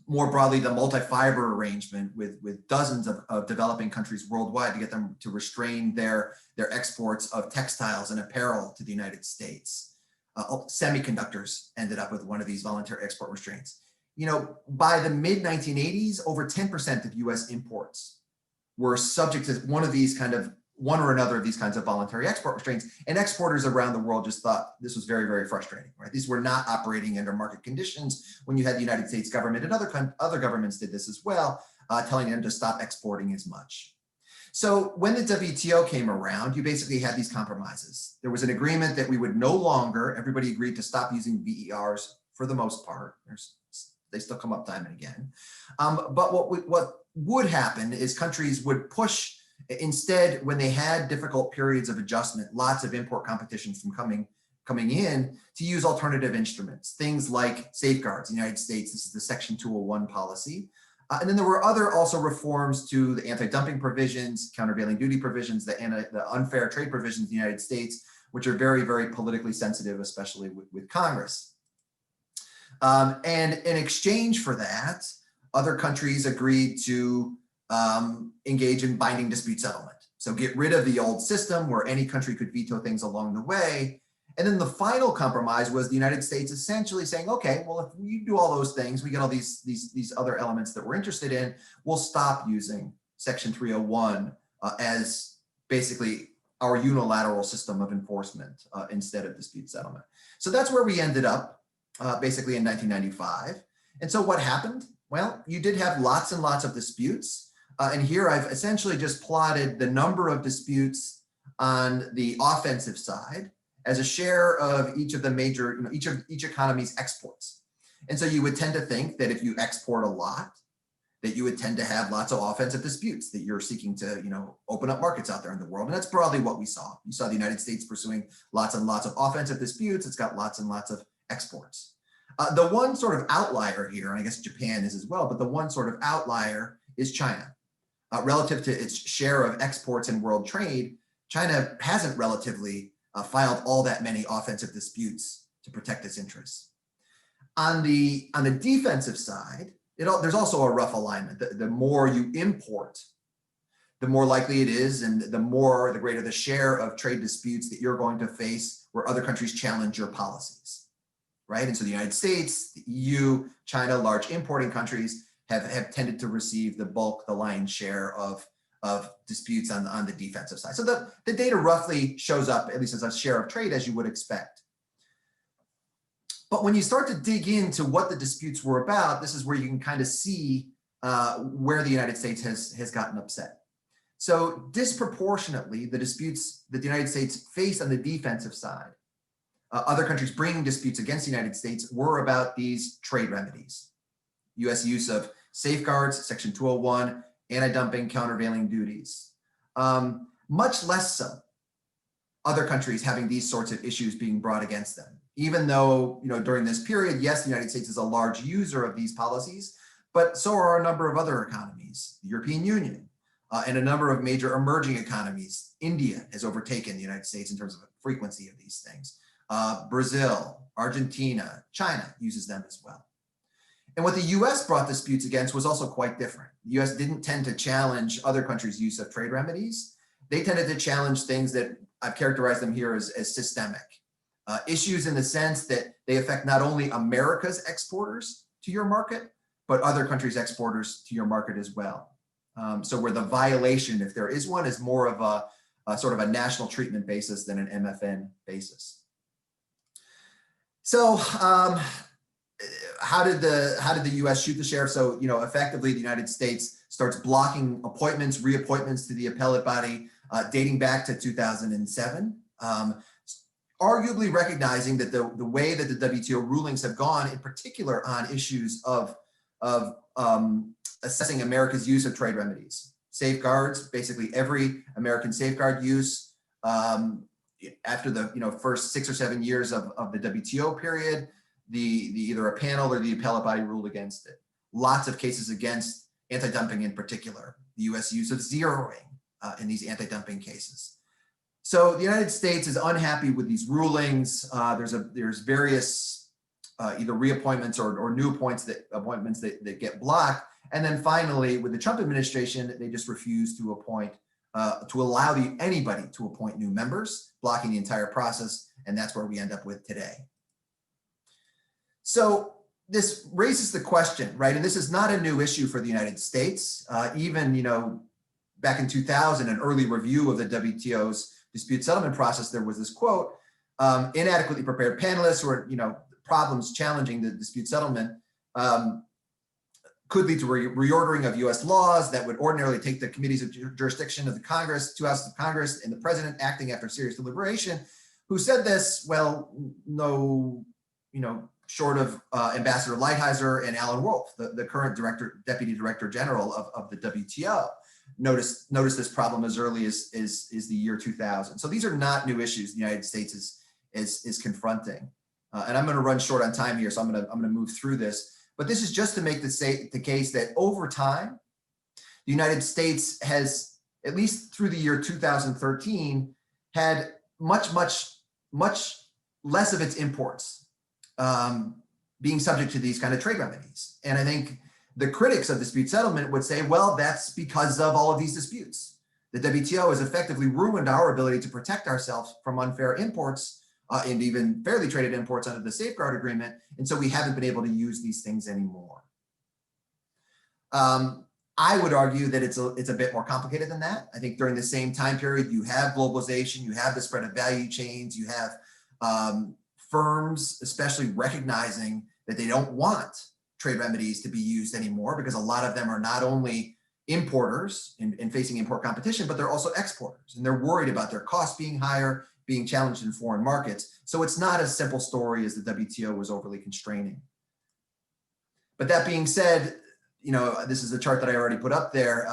S4: more broadly, the multi-fiber arrangement with dozens of developing countries worldwide to get them to restrain their exports of textiles and apparel to the United States. Semiconductors ended up with one of these voluntary export restraints. By the mid 1980s, over 10% of US imports were subject to one or another of these kinds of voluntary export restraints. And exporters around the world just thought this was very, very frustrating, right? These were not operating under market conditions when you had the United States government, and other governments did this as well, telling them to stop exporting as much. So when the WTO came around, you basically had these compromises. There was an agreement that we would no longer, everybody agreed to stop using VERs for the most part. They still come up time and again. But what would happen is countries would push, instead, when they had difficult periods of adjustment, lots of import competition from coming in, to use alternative instruments, things like safeguards. In the United States, this is the Section 201 policy. And then there were other also reforms to the anti-dumping provisions, countervailing duty provisions, the unfair trade provisions in the United States, which are very, very politically sensitive, especially with Congress. And in exchange for that, other countries agreed to engage in binding dispute settlement. So get rid of the old system where any country could veto things along the way. And then the final compromise was the United States essentially saying, okay, well, if we do all those things, we get all these other elements that we're interested in, we'll stop using Section 301 as basically our unilateral system of enforcement instead of dispute settlement. So that's where we ended up basically in 1995. And so what happened? Well, you did have lots and lots of disputes. And here I've essentially just plotted the number of disputes on the offensive side as a share of each of the major, each economy's exports. And so you would tend to think that if you export a lot, that you would tend to have lots of offensive disputes, that you're seeking to, open up markets out there in the world. And that's broadly what we saw. You saw the United States pursuing lots and lots of offensive disputes. It's got lots and lots of exports. The one sort of outlier here, and I guess Japan is as well, but the one sort of outlier is China. Relative to its share of exports in world trade, China hasn't relatively filed all that many offensive disputes to protect its interests. On the defensive side, there's also a rough alignment. The more you import, the more likely it is, and the greater the share of trade disputes that you're going to face where other countries challenge your policies, right? And so the United States, the EU, China, large importing countries have tended to receive the lion's share of disputes on the defensive side. So the data roughly shows up, at least as a share of trade, as you would expect. But when you start to dig into what the disputes were about, this is where you can kind of see where the United States has gotten upset. So disproportionately, the disputes that the United States faced on the defensive side, other countries bringing disputes against the United States, were about these trade remedies. US use of safeguards, Section 201, anti-dumping, countervailing duties. Much less so other countries having these sorts of issues being brought against them. Even though, during this period, yes, the United States is a large user of these policies, but so are a number of other economies, the European Union, and a number of major emerging economies. India has overtaken the United States in terms of the frequency of these things. Brazil, Argentina, China uses them as well. And what the US brought disputes against was also quite different. The US didn't tend to challenge other countries' use of trade remedies. They tended to challenge things that I've characterized them here as systemic. Issues in the sense that they affect not only America's exporters to your market, but other countries' exporters to your market as well. So where the violation, if there is one, is more of a sort of a national treatment basis than an MFN basis. So how did the US shoot the sheriff? So, effectively the United States starts blocking appointments, reappointments to the appellate body dating back to 2007. Arguably recognizing that the way that the WTO rulings have gone, in particular on issues of assessing America's use of trade remedies, safeguards, basically every American safeguard use after the first 6 or 7 years of the WTO period, either a panel or the appellate body ruled against it. Lots of cases against anti-dumping in particular, the US use of zeroing in these anti-dumping cases. So the United States is unhappy with these rulings. There's various either reappointments or new appointments that get blocked. And then finally, with the Trump administration, they just refuse to appoint, to allow anybody to appoint new members, blocking the entire process. And that's where we end up with today. So this raises the question, right? And this is not a new issue for the United States. Even, back in 2000, an early review of the WTO's dispute settlement process, there was this quote, inadequately prepared panelists or, problems challenging the dispute settlement could lead to reordering of US laws that would ordinarily take the committees of jurisdiction of the Congress, 2 houses of Congress, and the president acting after serious deliberation. Who said this? Well, no, short of Ambassador Lighthizer and Alan Wolf, the current deputy director general of the WTO. Notice this problem as early as the year 2000. So these are not new issues the United States is confronting. And I'm going to run short on time here, so I'm going to move through this. But this is just to make the case that over time, the United States has, at least through the year 2013, had much less of its imports being subject to these kind of trade remedies. And I think the critics of dispute settlement would say, well, that's because of all of these disputes. The WTO has effectively ruined our ability to protect ourselves from unfair imports and even fairly traded imports under the safeguard agreement. And so we haven't been able to use these things anymore. I would argue that it's a bit more complicated than that. I think during the same time period, you have globalization, you have the spread of value chains, you have firms especially recognizing that they don't want trade remedies to be used anymore because a lot of them are not only importers and facing import competition, but they're also exporters. And they're worried about their costs being higher being challenged in foreign markets. So it's not as simple story as the WTO was overly constraining. But that being said, this is the chart that I already put up there.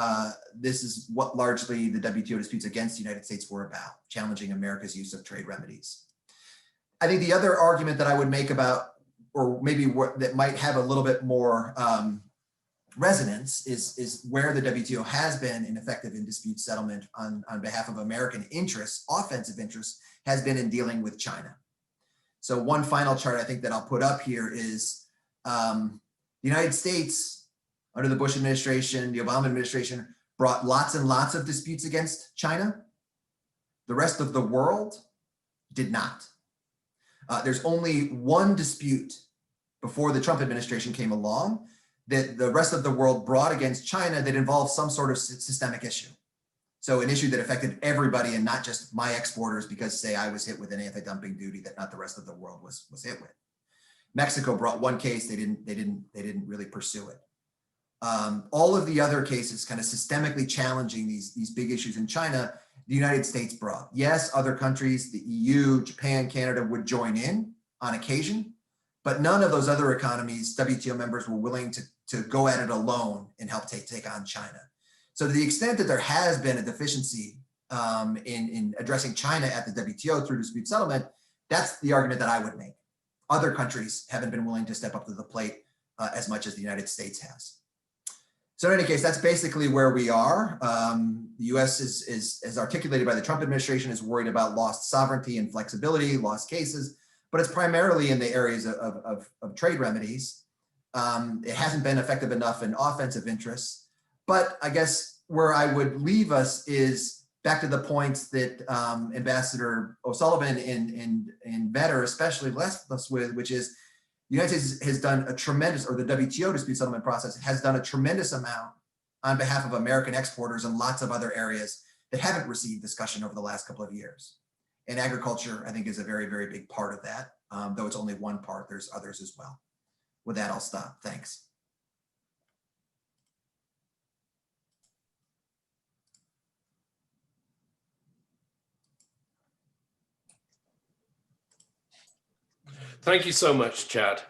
S4: This is what largely the WTO disputes against the United States were about, challenging America's use of trade remedies. I think the other argument that I would make about, or maybe that might have a little bit more resonance is where the WTO has been ineffective in dispute settlement on behalf of American interests, offensive interests, has been in dealing with China. So one final chart I think that I'll put up here is the United States, under the Bush administration, the Obama administration, brought lots and lots of disputes against China. The rest of the world did not. There's only one dispute before the Trump administration came along that the rest of the world brought against China that involved some sort of systemic issue. So an issue that affected everybody and not just my exporters because, say, I was hit with an anti-dumping duty that not the rest of the world was hit with. Mexico brought one case, they didn't really pursue it. All of the other cases kind of systemically challenging these big issues in China, the United States brought. Yes, other countries, the EU, Japan, Canada would join in on occasion, but none of those other economies, WTO members, were willing to go at it alone and help take on China. So to the extent that there has been a deficiency in addressing China at the WTO through dispute settlement, that's the argument that I would make. Other countries haven't been willing to step up to the plate as much as the United States has. So in any case, that's basically where we are. The US is, as articulated by the Trump administration, is worried about lost sovereignty and flexibility, lost cases, but it's primarily in the areas of trade remedies. It hasn't been effective enough in offensive interests. But I guess where I would leave us is back to the points that Ambassador O'Sullivan and Vetter especially left us with, which is the United States has done a tremendous, or the WTO dispute settlement process has done a tremendous amount on behalf of American exporters in lots of other areas that haven't received discussion over the last couple of years. And agriculture, I think, is a very, very big part of that. Though it's only one part, there's others as well. With that, I'll stop. Thanks.
S1: Thank you so much, Chad.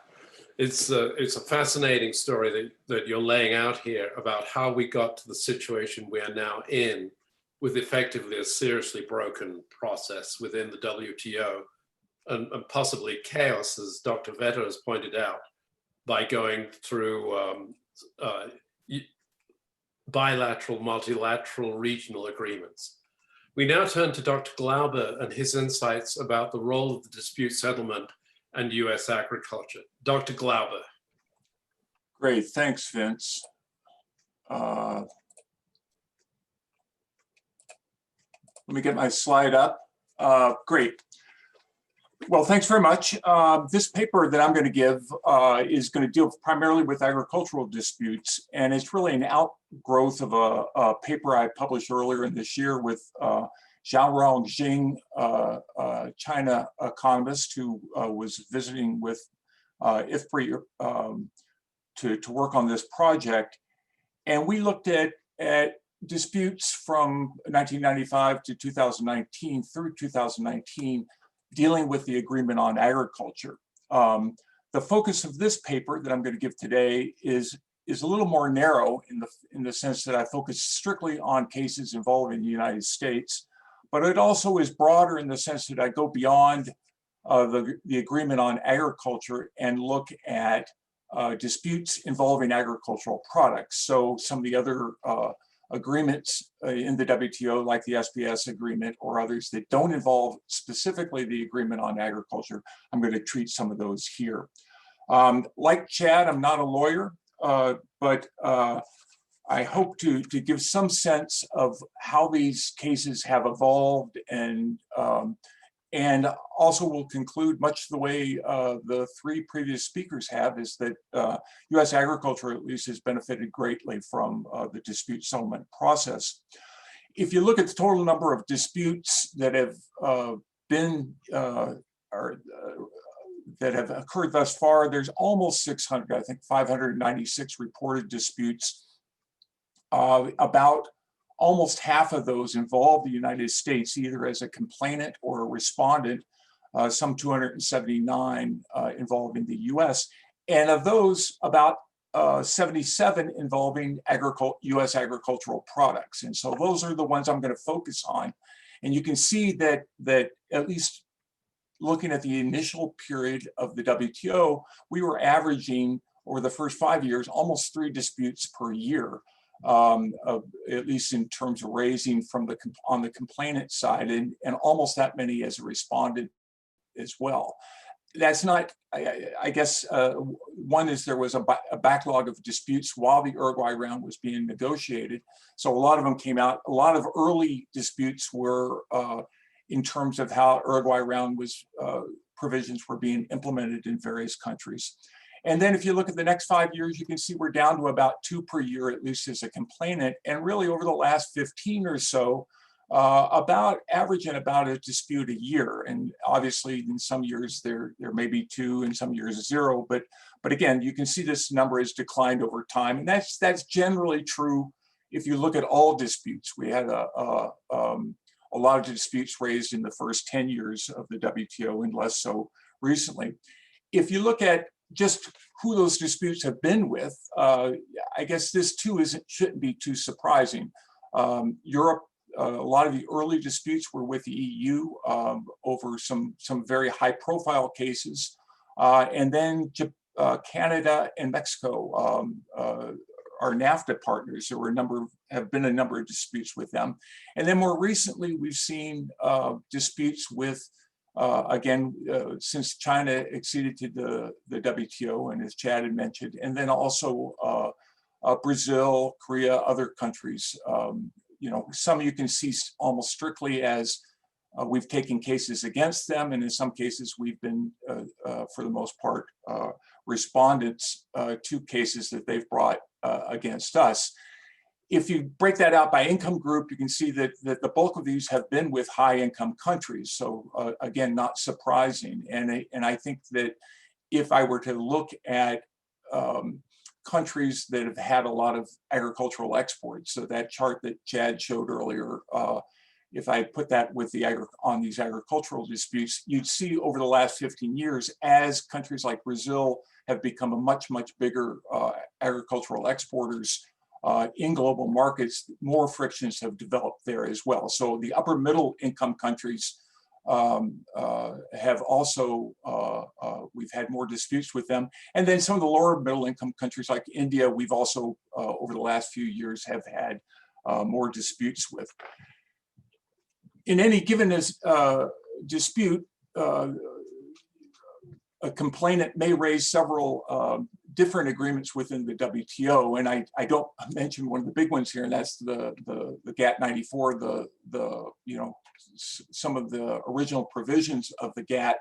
S1: It's a fascinating story that you're laying out here about how we got to the situation we are now in with effectively a seriously broken process within the WTO and possibly chaos, as Dr. Vetter has pointed out, by going through bilateral, multilateral, regional agreements. We now turn to Dr. Glauber and his insights about the role of the dispute settlement and US agriculture. Dr. Glauber.
S5: Great, thanks, Vince. Let me get my slide up. Great. Well, thanks very much. This paper that I'm going to give is going to deal primarily with agricultural disputes, and it's really an outgrowth of a paper I published earlier in this year with Xiaorong Jing, China economist who was visiting with IFPRI to work on this project. And we looked at disputes from 1995 to 2019 through 2019, dealing with the agreement on agriculture. The focus of this paper that I'm going to give today is a little more narrow in the sense that I focus strictly on cases involving the United States, but it also is broader in the sense that I go beyond the agreement on agriculture and look at disputes involving agricultural products. So some of the other agreements in the WTO, like the SPS agreement or others that don't involve specifically the agreement on agriculture, I'm going to treat some of those here. Like Chad, I'm not a lawyer, but I hope to give some sense of how these cases have evolved, and also will conclude much the way the three previous speakers have, is that US agriculture at least has benefited greatly from the dispute settlement process. If you look at the total number of disputes that have that have occurred thus far, there's almost 600, I think 596 reported disputes about almost half of those involve the United States, either as a complainant or a respondent, some 279 involving the US. And of those, about 77 involving US agricultural products. And so those are the ones I'm going to focus on. And you can see that at least looking at the initial period of the WTO, we were averaging over the first 5 years almost 3 disputes per year, at least in terms of raising from on the complainant side, and almost that many as a respondent as well. That's not, I guess, one is there was a backlog of disputes while the Uruguay round was being negotiated. So a lot of them came out. A lot of early disputes were in terms of how Uruguay round was, provisions were being implemented in various countries. And then if you look at the next 5 years, you can see we're down to about 2 per year, at least as a complainant. And really over the last 15 or so, about averaging about a dispute a year. And obviously in some years there may be 2, in some years 0, but again, you can see this number has declined over time. And that's generally true if you look at all disputes. We had a lot of disputes raised in the first 10 years of the WTO and less so recently. If you look at just who those disputes have been with, I guess this too shouldn't be too surprising. Europe, a lot of the early disputes were with the EU over some very high profile cases. And then Canada and Mexico are NAFTA partners. There were have been a number of disputes with them. And then more recently, we've seen disputes with, again, since China acceded to the WTO, and as Chad had mentioned, and then also Brazil, Korea, other countries. You know, some you can see almost strictly as we've taken cases against them, and in some cases we've been, for the most part, respondents to cases that they've brought against us. If you break that out by income group, you can see that the bulk of these have been with high income countries. So again, not surprising. And I think that if I were to look at countries that have had a lot of agricultural exports, so that chart that Chad showed earlier, if I put that with on these agricultural disputes, you'd see over the last 15 years, as countries like Brazil have become a much bigger agricultural exporters in global markets, more frictions have developed there as well. So the upper middle income countries have also, we've had more disputes with them. And then some of the lower middle income countries like India, we've also, over the last few years, have had more disputes with. In any given dispute, a complainant may raise several different agreements within the WTO, and I don't mention one of the big ones here, and that's the GATT 94, you know, some of the original provisions of the GATT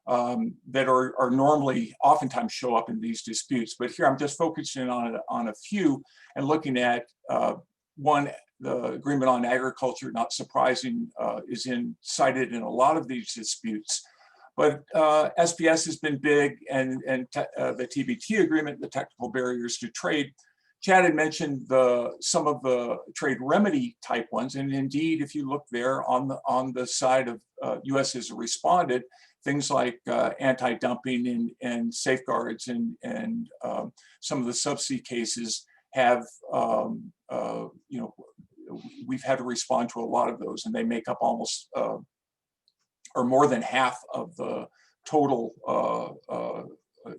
S5: that are normally oftentimes show up in these disputes. But here I'm just focusing on a few and looking at one. The agreement on agriculture, not surprising, is cited in a lot of these disputes. But SPS has been big, and the TBT agreement, the technical barriers to trade. Chad had mentioned some of the trade remedy type ones, and indeed, if you look there on the side of U.S. has responded, things like anti-dumping and safeguards and some of the subsidy cases have, you know, we've had to respond to a lot of those, and they make up almost or more than half of the total,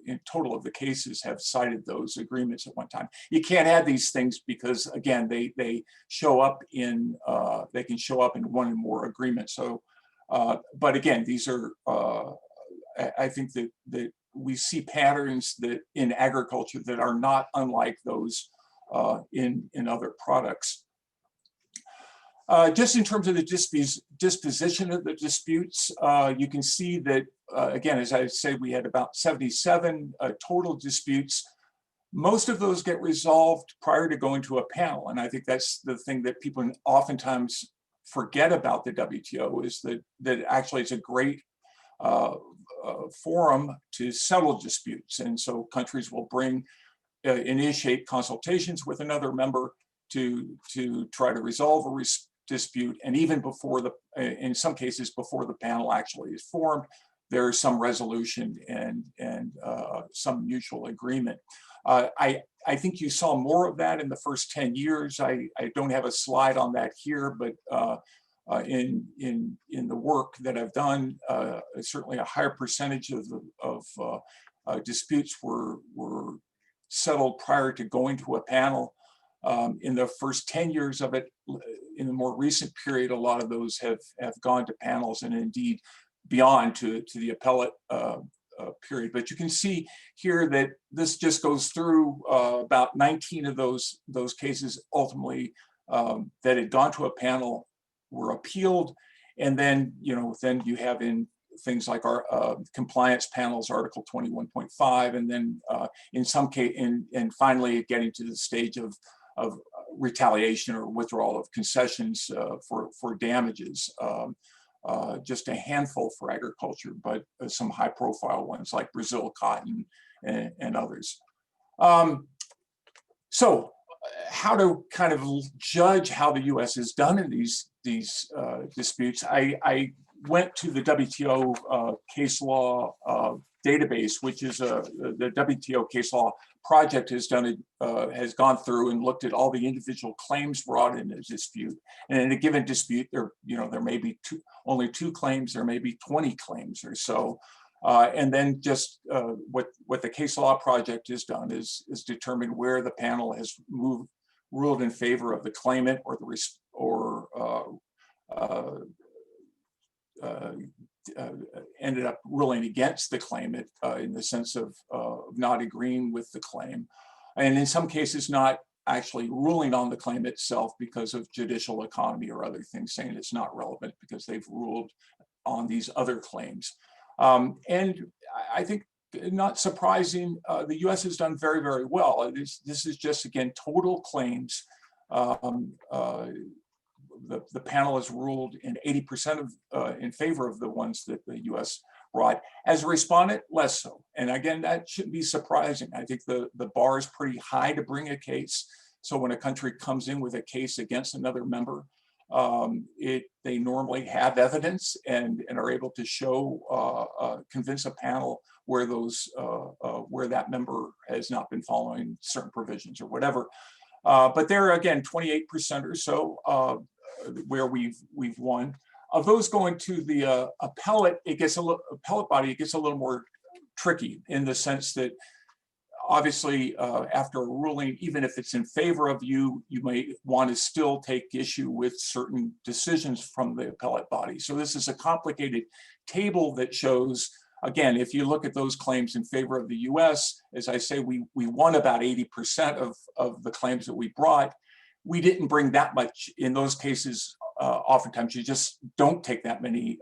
S5: in total of the cases have cited those agreements at one time. You can't add these things because, again, they show up in, they can show up in one and more agreements. So, but again, these are, I think that we see patterns that in agriculture that are not unlike those in other products. Just in terms of the disposition of the disputes, you can see that, again, as I said, we had about 77 total disputes. Most of those get resolved prior to going to a panel. And I think that's the thing that people oftentimes forget about the WTO, is that actually it's a great forum to settle disputes. And so countries will initiate consultations with another member to try to resolve a dispute, and even before in some cases before the panel actually is formed, there's some resolution and some mutual agreement. I think you saw more of that in the first 10 years. I don't have a slide on that here, but in the work that I've done, certainly a higher percentage of disputes were settled prior to going to a panel. In the first 10 years of it, in the more recent period, a lot of those have gone to panels, and indeed beyond to the appellate period. But you can see here that this just goes through about 19 of those cases ultimately that had gone to a panel were appealed, and then then you have in things like our compliance panels, Article 21.5, and then in some case, and finally getting to the stage of retaliation or withdrawal of concessions for damages. Just a handful for agriculture, but some high-profile ones like Brazil cotton and others. So, how to kind of judge how the U.S. has done in these disputes? I went to the WTO case law database, which is the WTO case law project has gone through and looked at all the individual claims brought in a dispute. And in a given dispute, there may be only two claims, there may be 20 claims or so. And then just what the case law project has done is determine where the panel has ruled in favor of the claimant ended up ruling against the claimant in the sense of not agreeing with the claim, and in some cases not actually ruling on the claim itself because of judicial economy or other things, saying it's not relevant because they've ruled on these other claims. And I think, not surprising, the US has done very, very well. This is just, again, total claims. The panel has ruled in 80% in favor of the ones that the US brought. As a respondent, less so. And again, that shouldn't be surprising. I think the bar is pretty high to bring a case. So when a country comes in with a case against another member, they normally have evidence and are able to show, convince a panel where that member has not been following certain provisions or whatever. But there are, again, 28% or so where we've won. Of those going to the appellate, appellate body, it gets a little more tricky in the sense that obviously after a ruling, even if it's in favor of you, you may want to still take issue with certain decisions from the appellate body. So this is a complicated table that shows, again, if you look at those claims in favor of the US, as I say, we won about 80% of the claims that we brought. We didn't bring that much in those cases. Oftentimes you just don't take that many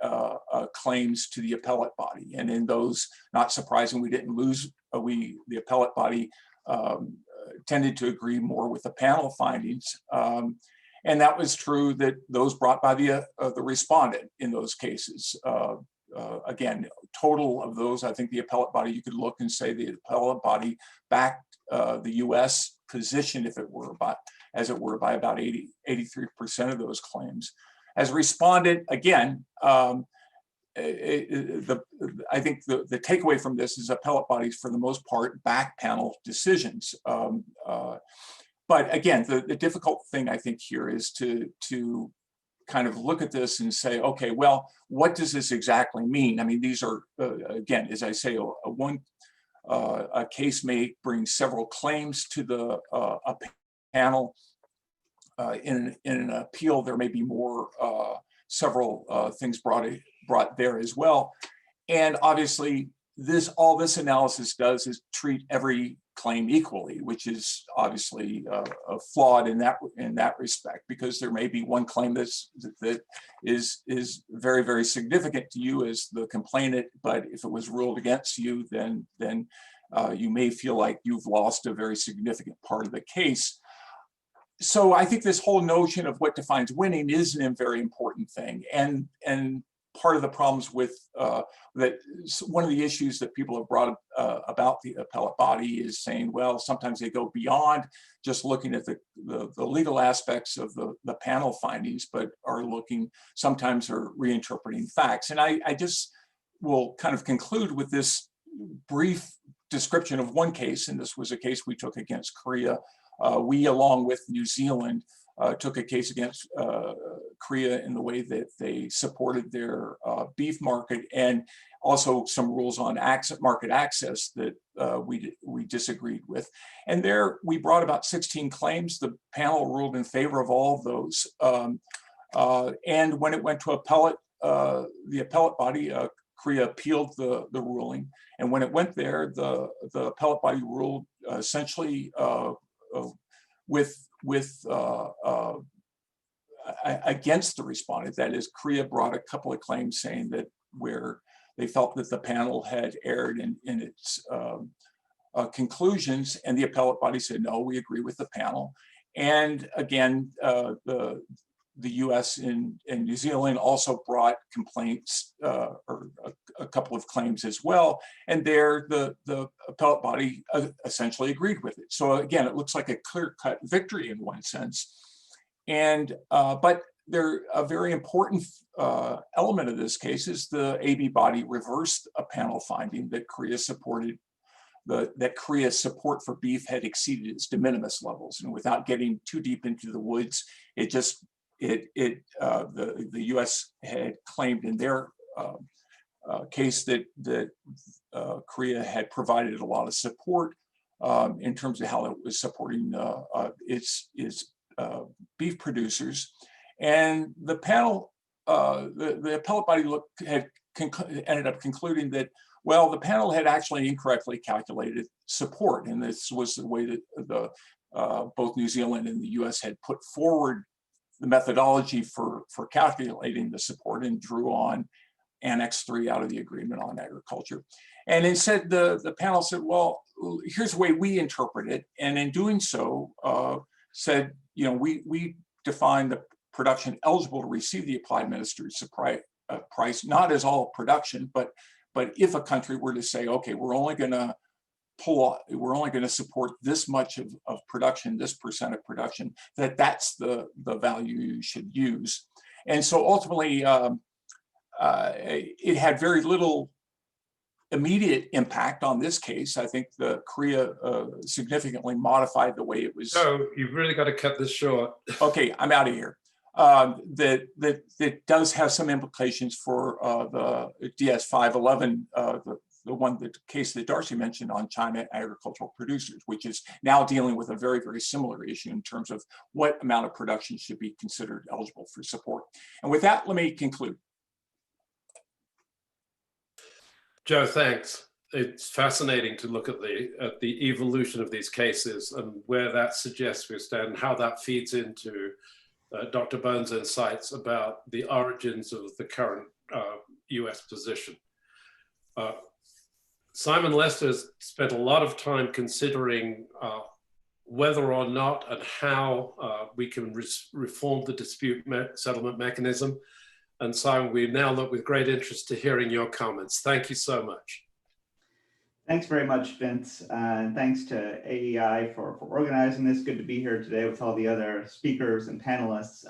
S5: claims to the appellate body. And in those, not surprising, we didn't lose. The appellate body tended to agree more with the panel findings. And that was true that those brought by the respondent in those cases. Again, total of those, I think the appellate body, you could look and say the appellate body backed the US position, if it were as it were, by about 83% of those claims. As respondent, again, I think the takeaway from this is appellate bodies, for the most part, back panel decisions. But again, the difficult thing I think here is to kind of look at this and say, okay, well, what does this exactly mean? I mean, these are, again, as I say, a case may bring several claims to the panel. In an appeal, there may be more, several things brought there as well. And obviously, all this analysis does is treat every claim equally, which is obviously flawed in that respect, because there may be one claim that is very, very significant to you as the complainant, but if it was ruled against you, then you may feel like you've lost a very significant part of the case. So I think this whole notion of what defines winning is a very important thing, and part of the problems with that. One of the issues that people have brought about the appellate body is saying, well, sometimes they go beyond just looking at the legal aspects of the panel findings, but sometimes are reinterpreting facts. And I just will kind of conclude with this brief description of one case, and this was a case we took against Korea. We, along with New Zealand, took a case against Korea in the way that they supported their beef market, and also some rules on market access that we disagreed with. And there we brought about 16 claims. The panel ruled in favor of all of those. And when it went to appellate, the appellate body, Korea appealed the ruling. And when it went there, the appellate body ruled essentially against the respondent. That is, Korea brought a couple of claims saying that where they felt that the panel had erred in its conclusions, and the appellate body said, no, we agree with the panel. And again, the US and New Zealand also brought complaints or a couple of claims as well. And there the appellate body essentially agreed with it. So again, it looks like a clear-cut victory in one sense. And but a very important element of this case is the AB body reversed a panel finding that Korea supported, that Korea's support for beef had exceeded its de minimis levels. And without getting too deep into the woods, the U.S. had claimed in their case that Korea had provided a lot of support in terms of how it was supporting its beef producers. And the panel, the appellate body ended up concluding that, well, the panel had actually incorrectly calculated support. And this was the way that both New Zealand and the US had put forward the methodology for calculating the support, and drew on Annex 3 out of the Agreement on Agriculture. And instead, the panel said, well, here's the way we interpret it. And in doing so, said, you know, we define the production eligible to receive the applied minister's price, not as all production, but if a country were to say, okay, we're only going to support this much of production, this percent of production, that's the value you should use. And so ultimately, it had very little immediate impact on this case. I think the Korea significantly modified the way it was.
S1: No, you've really got to cut this short.
S5: Okay, I'm out of here. That does have some implications for the DS 511, the case that Darci mentioned on China agricultural producers, which is now dealing with a very, very similar issue in terms of what amount of production should be considered eligible for support. And with that, let me conclude.
S1: Joe, thanks. It's fascinating to look at the evolution of these cases and where that suggests we stand and how that feeds into Dr. Bown's insights about the origins of the current US position. Simon Lester has spent a lot of time considering whether or not and how we can reform the dispute settlement mechanism. And Simon, we now look with great interest to hearing your comments. Thank you so much.
S6: Thanks very much, Vince. And thanks to AEI for organizing this. Good to be here today with all the other speakers and panelists.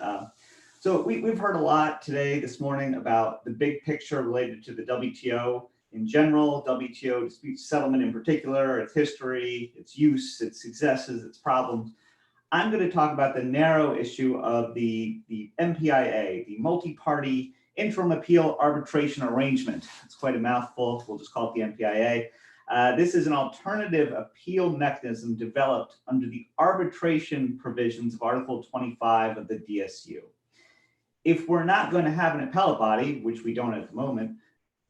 S6: So we've heard a lot today, this morning, about the big picture related to the WTO in general, WTO dispute settlement in particular, its history, its use, its successes, its problems. I'm going to talk about the narrow issue of the MPIA, the Multi-Party Interim Appeal Arbitration Arrangement. It's quite a mouthful. We'll just call it the MPIA. This is an alternative appeal mechanism developed under the arbitration provisions of Article 25 of the DSU. If we're not going to have an appellate body, which we don't at the moment,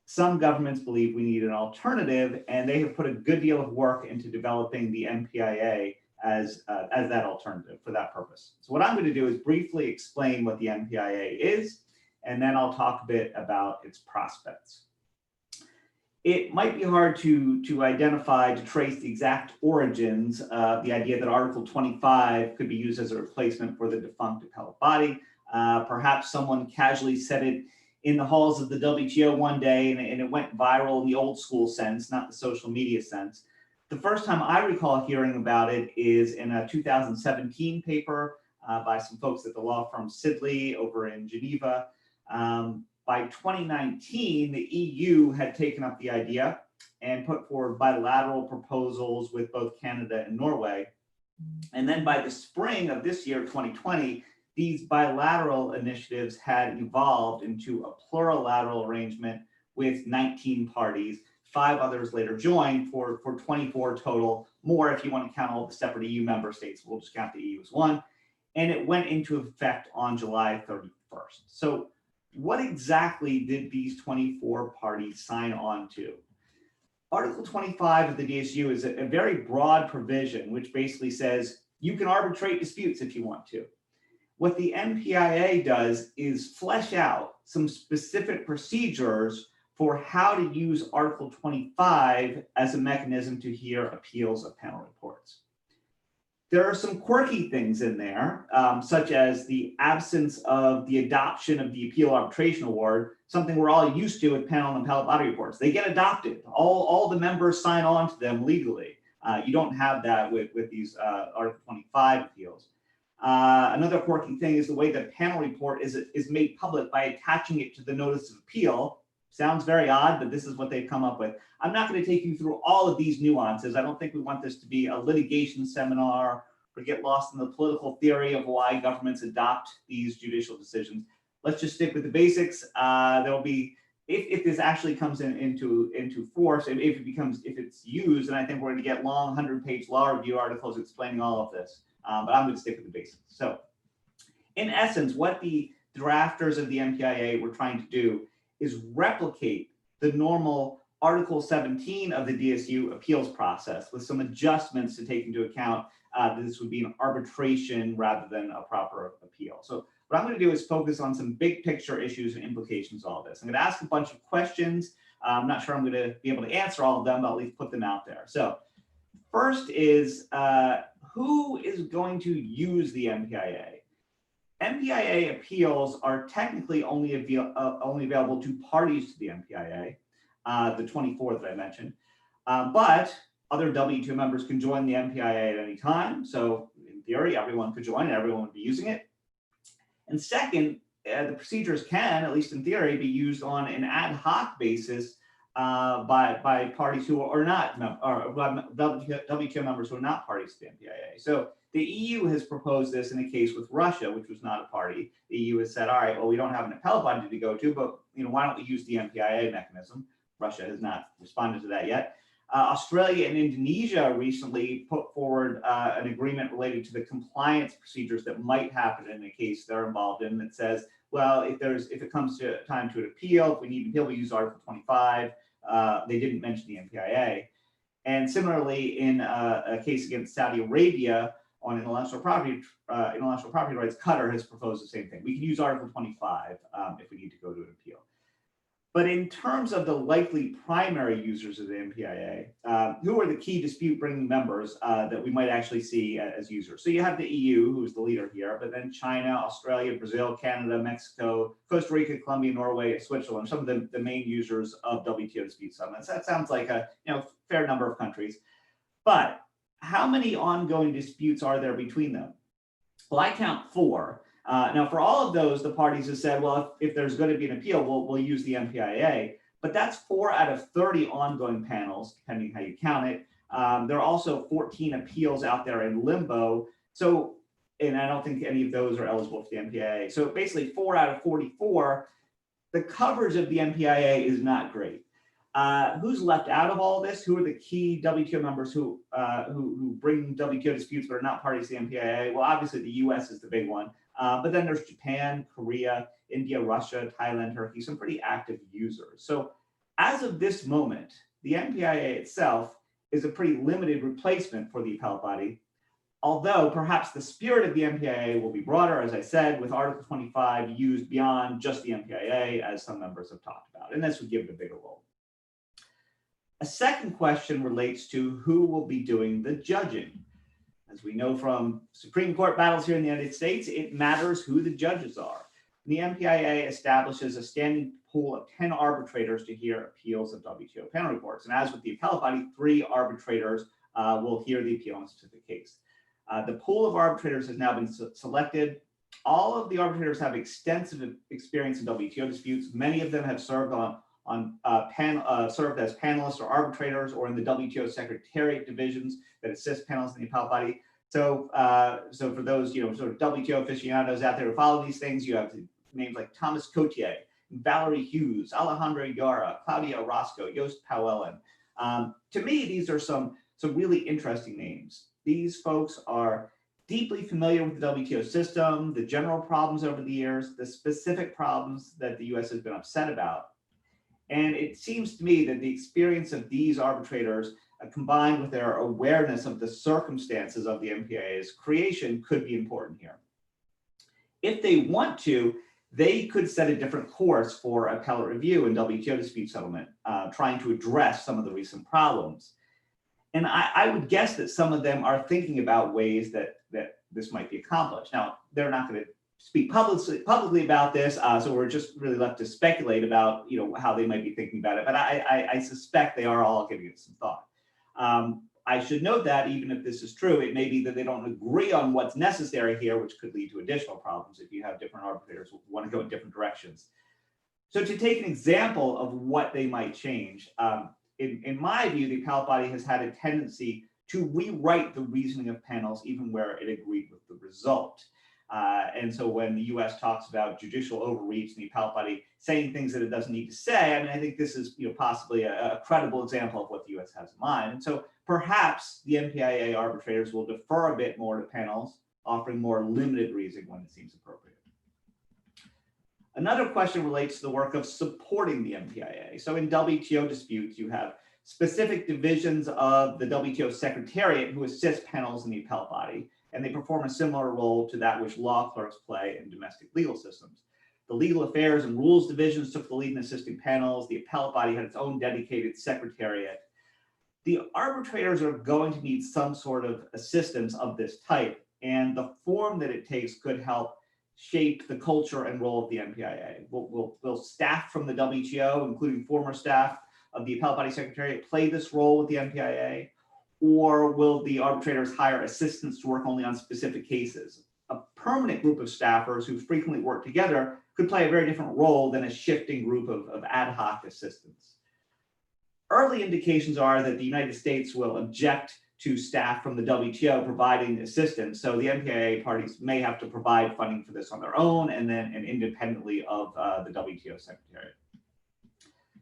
S6: some governments believe we need an alternative, and they have put a good deal of work into developing the MPIA as that alternative for that purpose. So what I'm going to do is briefly explain what the MPIA is, and then I'll talk a bit about its prospects. It might be hard to trace the exact origins of the idea that Article 25 could be used as a replacement for the defunct appellate body. Perhaps someone casually said it in the halls of the WTO one day, and it went viral in the old school sense, not the social media sense. The first time I recall hearing about it is in a 2017 paper by some folks at the law firm Sidley over in Geneva. By 2019, the EU had taken up the idea and put forward bilateral proposals with both Canada and Norway. And then by the spring of this year, 2020, these bilateral initiatives had evolved into a plurilateral arrangement with 19 parties. 5 others later joined for 24 total, more if you want to count all the separate EU member states. We'll just count the EU as one. And it went into effect on July 31st. So what exactly did these 24 parties sign on to? Article 25 of the DSU is a very broad provision, which basically says you can arbitrate disputes if you want to. What the MPIA does is flesh out some specific procedures for how to use Article 25 as a mechanism to hear appeals of panel reports. There are some quirky things in there, such as the absence of the adoption of the appeal arbitration award, something we're all used to with panel and appellate body reports. They get adopted. All the members sign on to them legally. You don't have that with these Article 25 appeals. Another quirky thing is the way the panel report is made public by attaching it to the notice of appeal. Sounds very odd, but this is what they've come up with. I'm not going to take you through all of these nuances. I don't think we want this to be a litigation seminar or get lost in the political theory of why governments adopt these judicial decisions. Let's just stick with the basics. There'll be, if this actually comes into force, if it's used, and I think we're going to get long 100-page law review articles explaining all of this. But I'm going to stick with the basics. So, in essence, what the drafters of the MPIA were trying to do is replicate the normal Article 17 of the DSU appeals process with some adjustments to take into account that this would be an arbitration rather than a proper appeal. So what I'm going to do is focus on some big picture issues and implications of all this. I'm going to ask a bunch of questions. I'm not sure I'm going to be able to answer all of them, but I'll at least put them out there. So first is who is going to use the MPIA? MPIA appeals are technically only available to parties to the MPIA, the 24 that I mentioned, but other WTO members can join the MPIA at any time. So in theory, everyone could join and everyone would be using it. And second, the procedures can, at least in theory, be used on an ad hoc basis by parties who are not WTO members who are not parties to the MPIA. So the EU has proposed this in a case with Russia, which was not a party. The EU has said, all right, well, we don't have an appellate body to go to, but why don't we use the MPIA mechanism? Russia has not responded to that yet. Australia and Indonesia recently put forward an agreement related to the compliance procedures that might happen in a case they're involved in that says, well, if it comes to time to an appeal, if we need to appeal, we use Article 25. They didn't mention the MPIA. And similarly, in a case against Saudi Arabia on intellectual property rights, Qatar has proposed the same thing. We can use Article 25 if we need to go to an appeal. But in terms of the likely primary users of the MPIA, who are the key dispute-bringing members that we might actually see as users? So you have the EU, who's the leader here, but then China, Australia, Brazil, Canada, Mexico, Costa Rica, Colombia, Norway, Switzerland, some of the main users of WTO dispute settlements. That sounds like a fair number of countries. But how many ongoing disputes are there between them? Well, I count 4. Now, for all of those, the parties have said, well, if there's going to be an appeal, we'll use the MPIA. But that's 4 out of 30 ongoing panels, depending how you count it. There are also 14 appeals out there in limbo. So, and I don't think any of those are eligible for the MPIA. So basically 4 out of 44, the coverage of the MPIA is not great. Who's left out of all this? Who are the key WTO members who bring WTO disputes but are not parties to the MPIA? Well, obviously the US is the big one. But then there's Japan, Korea, India, Russia, Thailand, Turkey, some pretty active users. So as of this moment, the MPIA itself is a pretty limited replacement for the appellate body, although perhaps the spirit of the MPIA will be broader, as I said, with Article 25 used beyond just the MPIA, as some members have talked about, and this would give it a bigger role. A second question relates to who will be doing the judging. As we know from Supreme Court battles here in the United States, it matters who the judges are. The MPIA establishes a standing pool of 10 arbitrators to hear appeals of WTO panel reports. And as with the appellate body, 3 arbitrators will hear the appeal in a specific case. The pool of arbitrators has now been selected. All of the arbitrators have extensive experience in WTO disputes. Many of them have served served as panelists or arbitrators, or in the WTO Secretariat divisions that assist panelists in the appellate body. So, for those sort of WTO aficionados out there who follow these things, you have names like Thomas Cotier, Valerie Hughes, Alejandro Yara, Claudia Orozco, Joost Pauwelen. To me, these are some really interesting names. These folks are deeply familiar with the WTO system, the general problems over the years, the specific problems that the US has been upset about. And it seems to me that the experience of these arbitrators, combined with their awareness of the circumstances of the MPIA's creation, could be important here. If they want to, they could set a different course for appellate review and WTO dispute settlement, trying to address some of the recent problems. And I would guess that some of them are thinking about ways that this might be accomplished. Now, they're not going to speak publicly about this, so we're just really left to speculate about how they might be thinking about it. But I suspect they are all giving it some thought. I should note that even if this is true, it may be that they don't agree on what's necessary here, which could lead to additional problems if you have different arbitrators who want to go in different directions. So to take an example of what they might change, in my view, the appellate body has had a tendency to rewrite the reasoning of panels even where it agreed with the result. And so when the US talks about judicial overreach and the appellate body saying things that it doesn't need to say, I mean, I think this is possibly a credible example of what the US has in mind. And so perhaps the MPIA arbitrators will defer a bit more to panels, offering more limited reasoning when it seems appropriate. Another question relates to the work of supporting the MPIA. So in WTO disputes, you have specific divisions of the WTO Secretariat who assist panels in the appellate body, and they perform a similar role to that which law clerks play in domestic legal systems. The legal affairs and rules divisions took the lead in assisting panels. The appellate body had its own dedicated secretariat. The arbitrators are going to need some sort of assistance of this type, and the form that it takes could help shape the culture and role of the MPIA. Will staff from the WTO, including former staff of the appellate body secretariat, play this role with the MPIA? Or will the arbitrators hire assistants to work only on specific cases? A permanent group of staffers who frequently work together could play a very different role than a shifting group of ad hoc assistants. Early indications are that the United States will object to staff from the WTO providing assistance, so the MPIA parties may have to provide funding for this on their own and independently of the WTO Secretariat.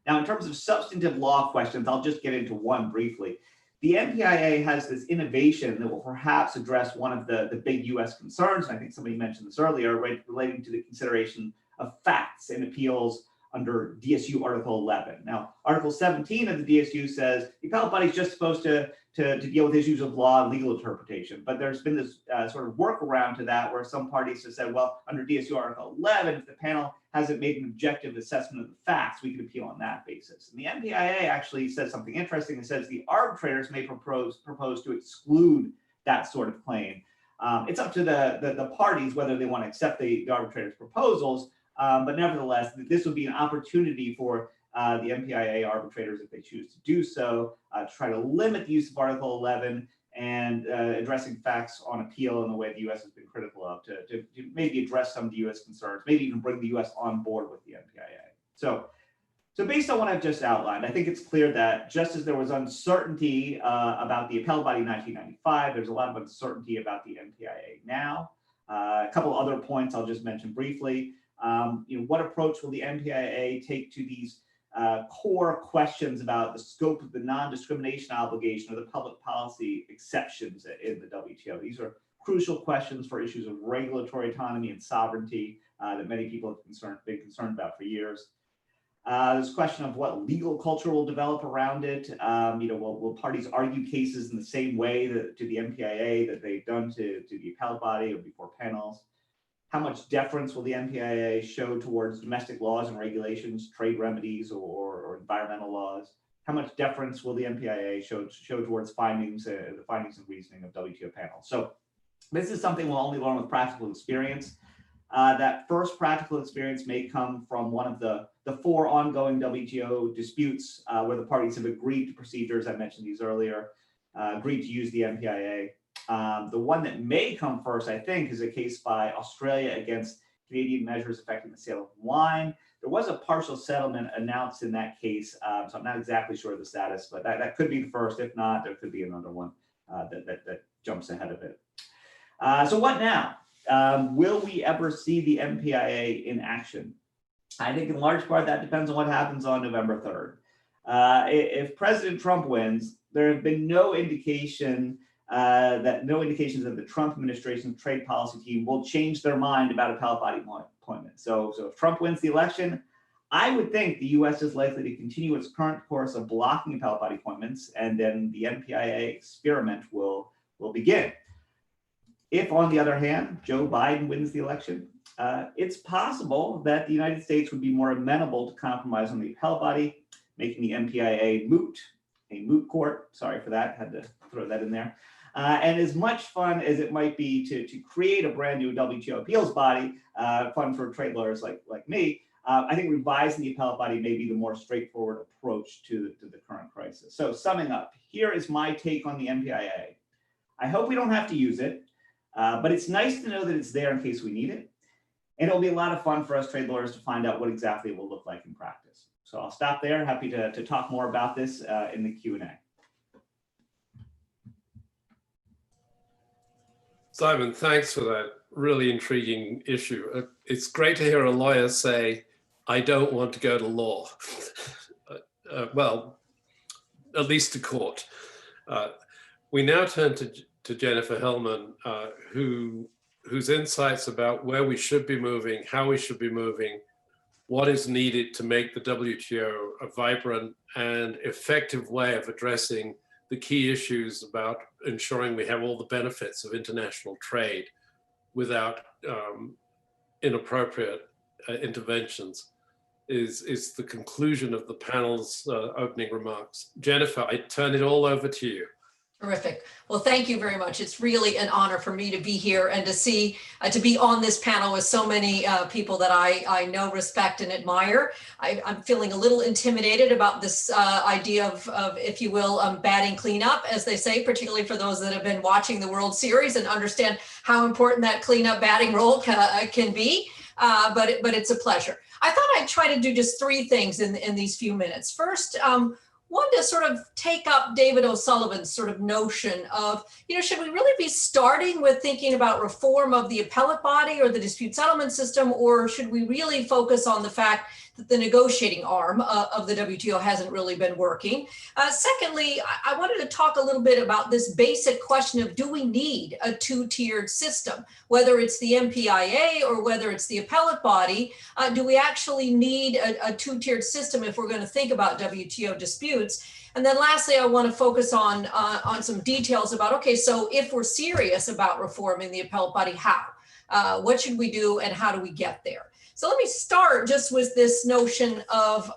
S6: Now, in terms of substantive law questions, I'll just get into one briefly. The MPIA has this innovation that will perhaps address one of the big US concerns, and I think somebody mentioned this earlier, right, relating to the consideration of facts in appeals under DSU Article 11. Now, Article 17 of the DSU says the appellate body is just supposed to deal with issues of law and legal interpretation, but there's been this sort of workaround to that where some parties have said, well, under DSU Article 11, if the panel hasn't made an objective assessment of the facts, we can appeal on that basis. And the MPIA actually says something interesting. It says the arbitrators may propose to exclude that sort of claim. It's up to the parties whether they want to accept the arbitrators' proposals, but nevertheless, this would be an opportunity for the MPIA arbitrators, if they choose to do so, to try to limit the use of Article 11 and addressing facts on appeal in the way the US has been critical of, to maybe address some of the US concerns, maybe even bring the US on board with the MPIA. So based on what I've just outlined, I think it's clear that just as there was uncertainty about the appellate body in 1995, there's a lot of uncertainty about the MPIA now. A couple other points I'll just mention briefly. What approach will the MPIA take to these core questions about the scope of the non-discrimination obligation or the public policy exceptions in the WTO? These are crucial questions for issues of regulatory autonomy and sovereignty that many people have been concerned about for years. There's a question of what legal culture will develop around it. Will parties argue cases in the same way to the MPIA that they've done to the appellate body or before panels? How much deference will the MPIA show towards domestic laws and regulations, trade remedies, or environmental laws? How much deference will the MPIA show towards the findings and reasoning of WTO panels? So this is something we'll only learn with practical experience. That first practical experience may come from one of the 4 ongoing WTO disputes where the parties have agreed to procedures. I mentioned these earlier, agreed to use the MPIA. The one that may come first, I think, is a case by Australia against Canadian measures affecting the sale of wine. There was a partial settlement announced in that case, so I'm not exactly sure of the status, but that could be the first. If not, there could be another one that jumps ahead of it. So what now? Will we ever see the MPIA in action? I think in large part that depends on what happens on November 3rd. If President Trump wins, there have been no indications that the Trump administration's trade policy team will change their mind about appellate body appointment. So if Trump wins the election, I would think the U.S. is likely to continue its current course of blocking appellate body appointments, and then the MPIA experiment will begin. If, on the other hand, Joe Biden wins the election, it's possible that the United States would be more amenable to compromise on the appellate body, making the MPIA moot, a moot court. Sorry for that, had to throw that in there. And as much fun as it might be to create a brand new WTO appeals body, fun for trade lawyers like me, I think revising the appellate body may be the more straightforward approach to the current crisis. So summing up, here is my take on the MPIA. I hope we don't have to use it. But it's nice to know that it's there in case we need it. And it'll be a lot of fun for us trade lawyers to find out what exactly it will look like in practice. So I'll stop there. Happy to talk more about this in the Q&A.
S1: Simon, thanks for that really intriguing issue. It's great to hear a lawyer say, I don't want to go to law. Well, at least to court. We now turn to Jennifer Hillman, whose insights about where we should be moving, how we should be moving, what is needed to make the WTO a vibrant and effective way of addressing the key issues about ensuring we have all the benefits of international trade without inappropriate interventions is the conclusion of the panel's opening remarks. Jennifer, I turn it all over to you.
S7: Terrific. Well, thank you very much. It's really an honor for me to be here and to see, to be on this panel with so many people that I know, respect, and admire. I'm feeling a little intimidated about this idea of, if you will, batting cleanup, as they say, particularly for those that have been watching the World Series and understand how important that cleanup batting role can be. But it's a pleasure. I thought I'd try to do just 3 things in these few minutes. First, one to sort of take up David O'Sullivan's sort of notion of, should we really be starting with thinking about reform of the appellate body or the dispute settlement system, or should we really focus on the fact that the negotiating arm of the WTO hasn't really been working? Secondly, I wanted to talk a little bit about this basic question of, do we need a 2-tiered system? Whether it's the MPIA or whether it's the appellate body, do we actually need a 2-tiered system if we're going to think about WTO disputes? And then lastly, I want to focus on some details about, okay, so if we're serious about reforming the appellate body, how? What should we do and how do we get there? So let me start just with this notion of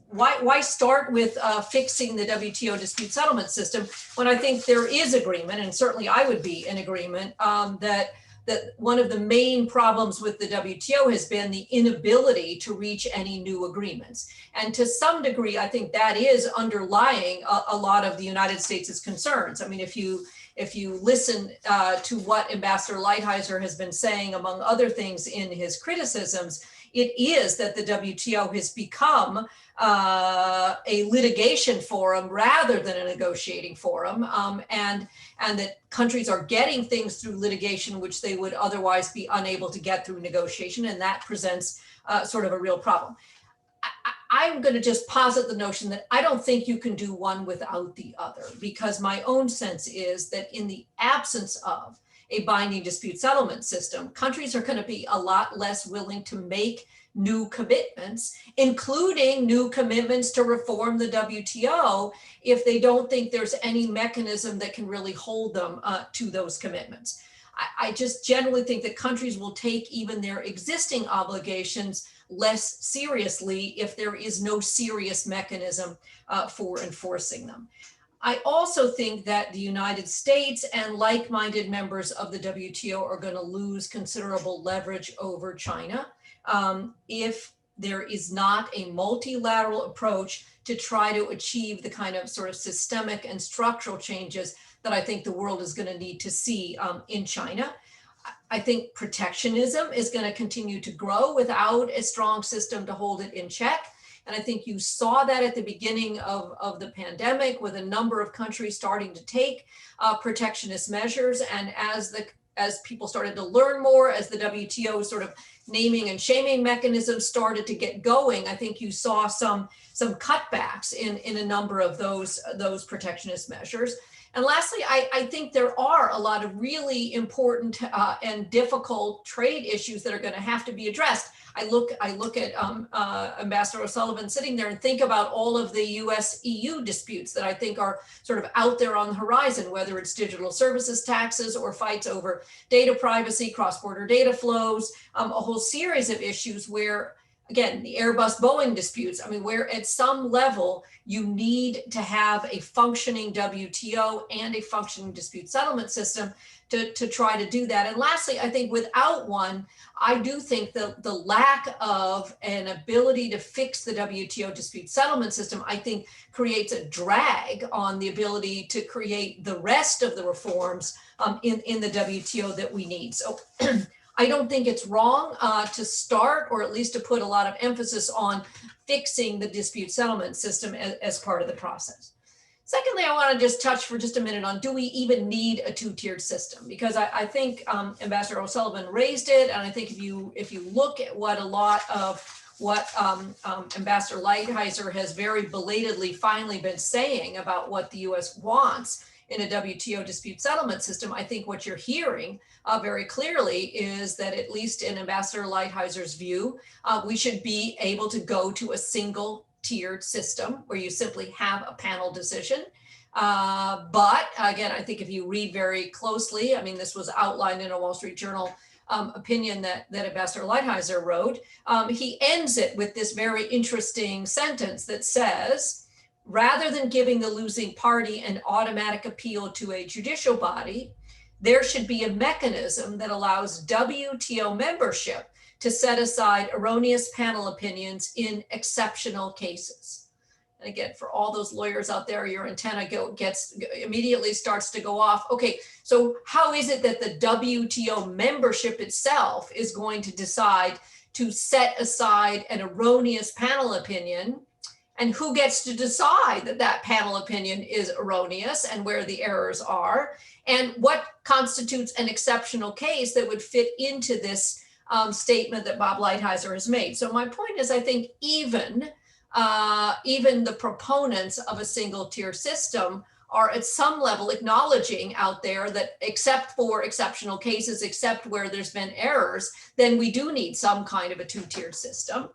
S7: why start with fixing the WTO dispute settlement system when I think there is agreement, and certainly I would be in agreement, that one of the main problems with the WTO has been the inability to reach any new agreements. And to some degree, I think that is underlying a lot of the United States' concerns. I mean, if you listen to what Ambassador Lighthizer has been saying, among other things in his criticisms, it is that the WTO has become a litigation forum rather than a negotiating forum, and that countries are getting things through litigation which they would otherwise be unable to get through negotiation, and that presents sort of a real problem. I'm going to just posit the notion that I don't think you can do one without the other, because my own sense is that in the absence of a binding dispute settlement system, countries are going to be a lot less willing to make new commitments, including new commitments to reform the WTO, if they don't think there's any mechanism that can really hold them to those commitments. I just generally think that countries will take even their existing obligations less seriously if there is no serious mechanism for enforcing them. I also think that the United States and like-minded members of the WTO are going to lose considerable leverage over China if there is not a multilateral approach to try to achieve the kind of sort of systemic and structural changes that I think the world is going to need to see in China. I think protectionism is going to continue to grow without a strong system to hold it in check. And I think you saw that at the beginning of the pandemic with a number of countries starting to take protectionist measures. And as people started to learn more, as the WTO sort of naming and shaming mechanisms started to get going, I think you saw some cutbacks in a number of those protectionist measures. And lastly, I think there are a lot of really important and difficult trade issues that are going to have to be addressed. I look at Ambassador O'Sullivan sitting there and think about all of the US-EU disputes that I think are sort of out there on the horizon, whether it's digital services taxes or fights over data privacy, cross-border data flows, a whole series of issues where, again, the Airbus-Boeing disputes, I mean, where at some level you need to have a functioning WTO and a functioning dispute settlement system to try to do that. And lastly, I think without one, I do think the lack of an ability to fix the WTO dispute settlement system, I think creates a drag on the ability to create the rest of the reforms in the WTO that we need. So I don't think it's wrong to start, or at least to put a lot of emphasis on fixing the dispute settlement system as part of the process. Secondly, I want to just touch for just a minute on, do we even need a two-tiered system? Because I think Ambassador O'Sullivan raised it, and I think if you look at what a lot of what Ambassador Lighthizer has very belatedly finally been saying about what the US wants in a WTO dispute settlement system, I think what you're hearing very clearly is that, at least in Ambassador Lighthizer's view, we should be able to go to a single tiered system where you simply have a panel decision. But again, I think if you read very closely, I mean, this was outlined in a Wall Street Journal opinion that Ambassador Lighthizer wrote. He ends it with this very interesting sentence that says, rather than giving the losing party an automatic appeal to a judicial body, there should be a mechanism that allows WTO membership to set aside erroneous panel opinions in exceptional cases. And again, for all those lawyers out there, your antenna immediately starts to go off. Okay, so how is it that the WTO membership itself is going to decide to set aside an erroneous panel opinion? And who gets to decide that that panel opinion is erroneous and where the errors are? And what constitutes an exceptional case that would fit into this statement that Bob Lighthizer has made? So my point is, I think even the proponents of a single tier system are at some level acknowledging out there that, except for exceptional cases, except where there's been errors, then we do need some kind of a two-tiered system.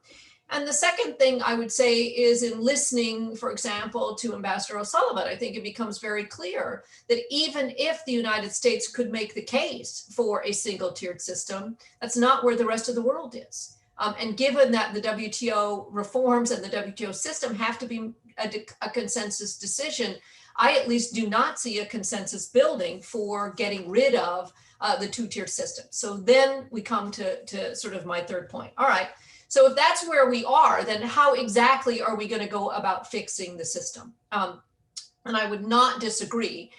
S7: And the second thing I would say is, in listening, for example, to Ambassador O'Sullivan, I think it becomes very clear that even if the United States could make the case for a single tiered system, that's not where the rest of the world is. And given that the WTO reforms and the WTO system have to be a consensus decision, I at least do not see a consensus building for getting rid of the two-tiered system. So then we come to sort of my third point. All right. So if that's where we are, then how exactly are we going to go about fixing the system? And I would not disagree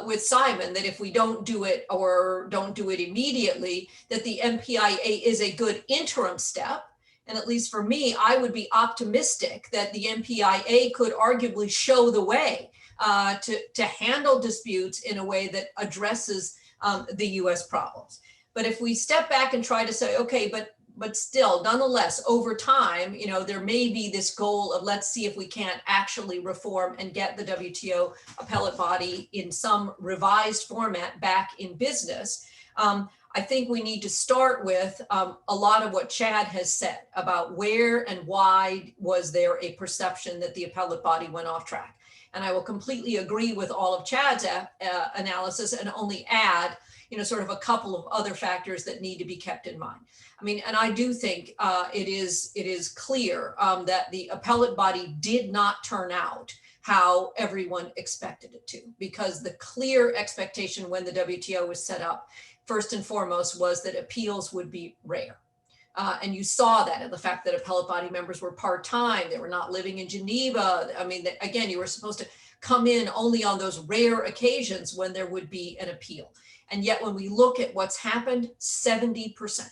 S7: with Simon that if we don't do it or don't do it immediately, that the MPIA is a good interim step. And at least for me, I would be optimistic that the MPIA could arguably show the way to handle disputes in a way that addresses the US problems. But if we step back and try to say, okay, but still, nonetheless, over time, you know, there may be this goal of, let's see if we can't actually reform and get the WTO appellate body in some revised format back in business. I think we need to start with a lot of what Chad has said about where and why was there a perception that the appellate body went off track. And I will completely agree with all of Chad's analysis and only add, you know, sort of a couple of other factors that need to be kept in mind. I mean, and I do think it is clear that the appellate body did not turn out how everyone expected it to, because the clear expectation when the WTO was set up, first and foremost, was that appeals would be rare. And you saw that in the fact that appellate body members were part-time, they were not living in Geneva. I mean, again, you were supposed to come in only on those rare occasions when there would be an appeal. And yet when we look at what's happened, 70%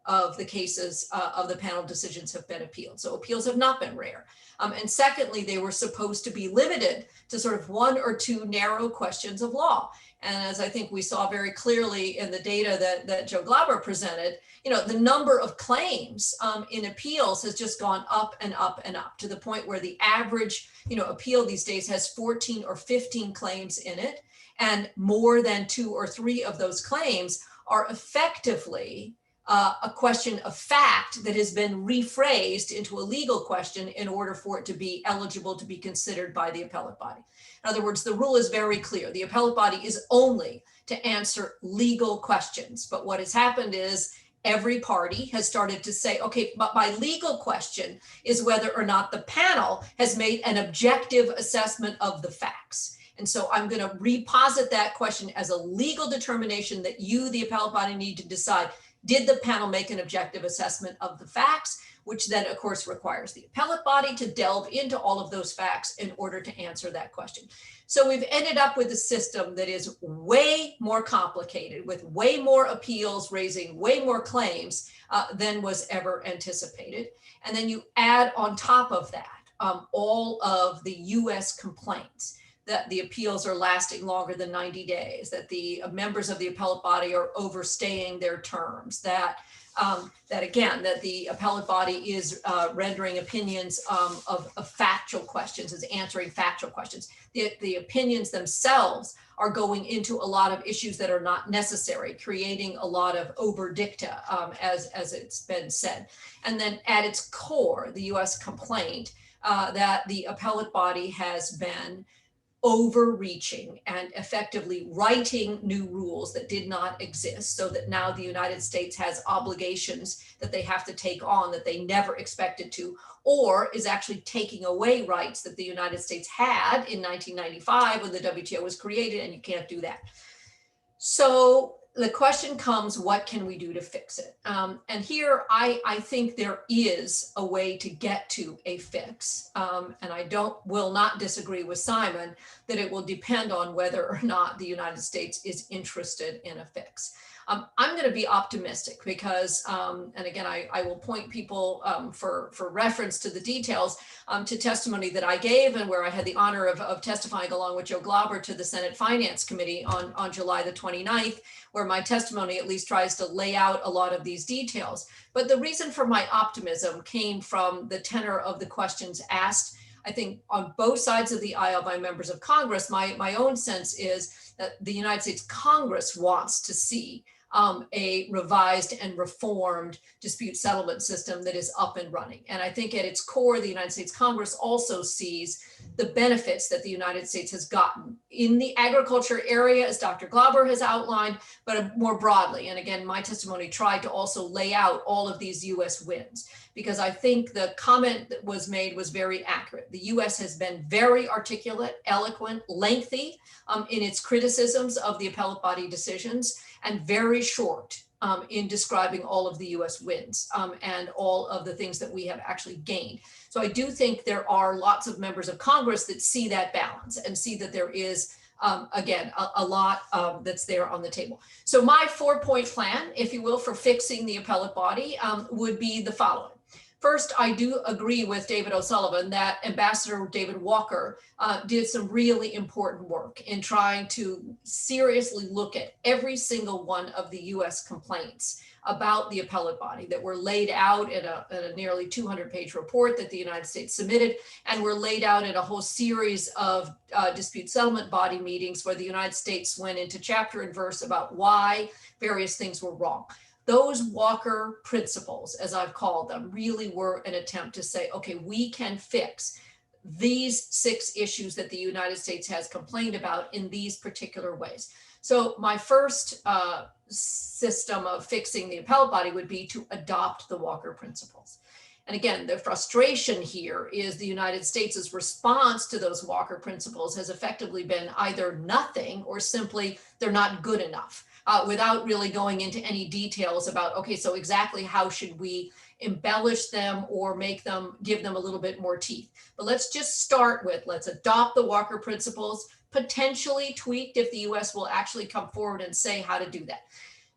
S7: of the cases of the panel decisions have been appealed. So appeals have not been rare. And secondly, they were supposed to be limited to sort of one or two narrow questions of law. And as I think we saw very clearly in the data that Joe Glauber presented, the number of claims in appeals has just gone up and up and up, to the point where the average, appeal these days has 14 or 15 claims in it. And more than 2 or 3 of those claims are effectively a question of fact that has been rephrased into a legal question in order for it to be eligible to be considered by the appellate body. In other words, the rule is very clear. The appellate body is only to answer legal questions. But what has happened is every party has started to say, okay, but my legal question is whether or not the panel has made an objective assessment of the facts. And so I'm going to reposit that question as a legal determination that you, the appellate body, need to decide. Did the panel make an objective assessment of the facts, which then, of course, requires the appellate body to delve into all of those facts in order to answer that question. So we've ended up with a system that is way more complicated, with way more appeals, raising way more claims than was ever anticipated. And then you add on top of that all of the US complaints, that the appeals are lasting longer than 90 days, that the members of the appellate body are overstaying their terms, that the appellate body is rendering opinions of factual questions, is answering factual questions. The opinions themselves are going into a lot of issues that are not necessary, creating a lot of over dicta, as it's been said. And then at its core, the US complaint that the appellate body has been overreaching and effectively writing new rules that did not exist, so that now the United States has obligations that they have to take on that they never expected to, or is actually taking away rights that the United States had in 1995 when the WTO was created, and you can't do that. So the question comes, what can we do to fix it? And here I think there is a way to get to a fix. And I will not disagree with Simon that it will depend on whether or not the United States is interested in a fix. I'm going to be optimistic because, and again, I will point people for reference to the details to testimony that I gave, and where I had the honor of testifying along with Joe Glauber to the Senate Finance Committee on July the 29th, where my testimony at least tries to lay out a lot of these details. But the reason for my optimism came from the tenor of the questions asked, I think, on both sides of the aisle by members of Congress. My own sense is that the United States Congress wants to see a revised and reformed dispute settlement system that is up and running. And I think at its core, the United States Congress also sees the benefits that the United States has gotten in the agriculture area, as Dr. Glauber has outlined, but more broadly. And again, my testimony tried to also lay out all of these US wins, because I think the comment that was made was very accurate. The US has been very articulate, eloquent, lengthy in its criticisms of the appellate body decisions, and very short in describing all of the US wins and all of the things that we have actually gained. So I do think there are lots of members of Congress that see that balance and see that there is, again, a lot that's there on the table. So my 4-point plan, if you will, for fixing the appellate body would be the following. First, I do agree with David O'Sullivan that Ambassador David Walker did some really important work in trying to seriously look at every single one of the US complaints about the appellate body that were laid out in a nearly 200-page report that the United States submitted, and were laid out in a whole series of dispute settlement body meetings where the United States went into chapter and verse about why various things were wrong. Those Walker principles, as I've called them, really were an attempt to say, okay, we can fix these 6 issues that the United States has complained about in these particular ways. So my first system of fixing the appellate body would be to adopt the Walker principles. And again, the frustration here is the United States' response to those Walker principles has effectively been either nothing or simply they're not good enough, without really going into any details about, okay, so exactly how should we embellish them or give them a little bit more teeth. But let's just start with, let's adopt the Walker principles, potentially tweaked if the US will actually come forward and say how to do that.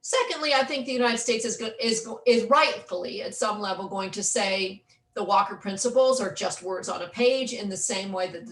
S7: Secondly, I think the United States is rightfully at some level going to say the Walker principles are just words on a page, in the same way that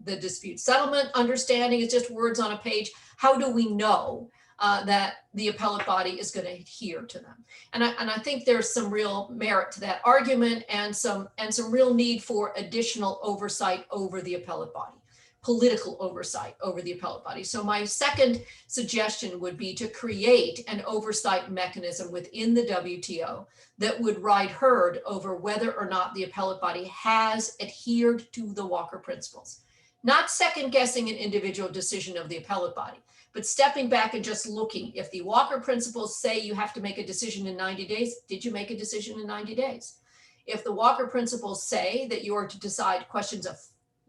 S7: the dispute settlement understanding is just words on a page. How do we know that the appellate body is going to adhere to them? And I think there's some real merit to that argument, and some real need for additional oversight over the appellate body, political oversight over the appellate body. So my second suggestion would be to create an oversight mechanism within the WTO that would ride herd over whether or not the appellate body has adhered to the Walker principles. Not second guessing an individual decision of the appellate body, but stepping back and just looking. If the Walker principles say you have to make a decision in 90 days, did you make a decision in 90 days? If the Walker principles say that you are to decide questions of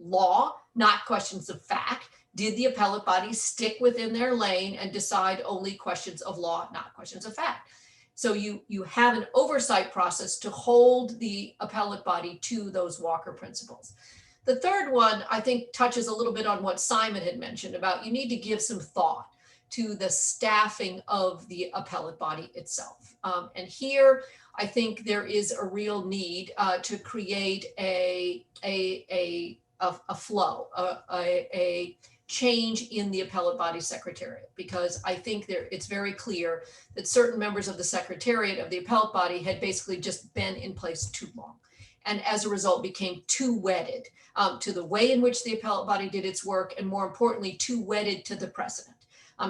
S7: law, not questions of fact, did the appellate body stick within their lane and decide only questions of law, not questions of fact? So you have an oversight process to hold the appellate body to those Walker principles. The third one, I think, touches a little bit on what Simon had mentioned about you need to give some thought to the staffing of the appellate body itself. And here, I think there is a real need to create a flow, a change in the appellate body secretariat, because I think it's very clear that certain members of the secretariat of the appellate body had basically just been in place too long, and as a result became too wedded to the way in which the appellate body did its work, and more importantly, too wedded to the precedent.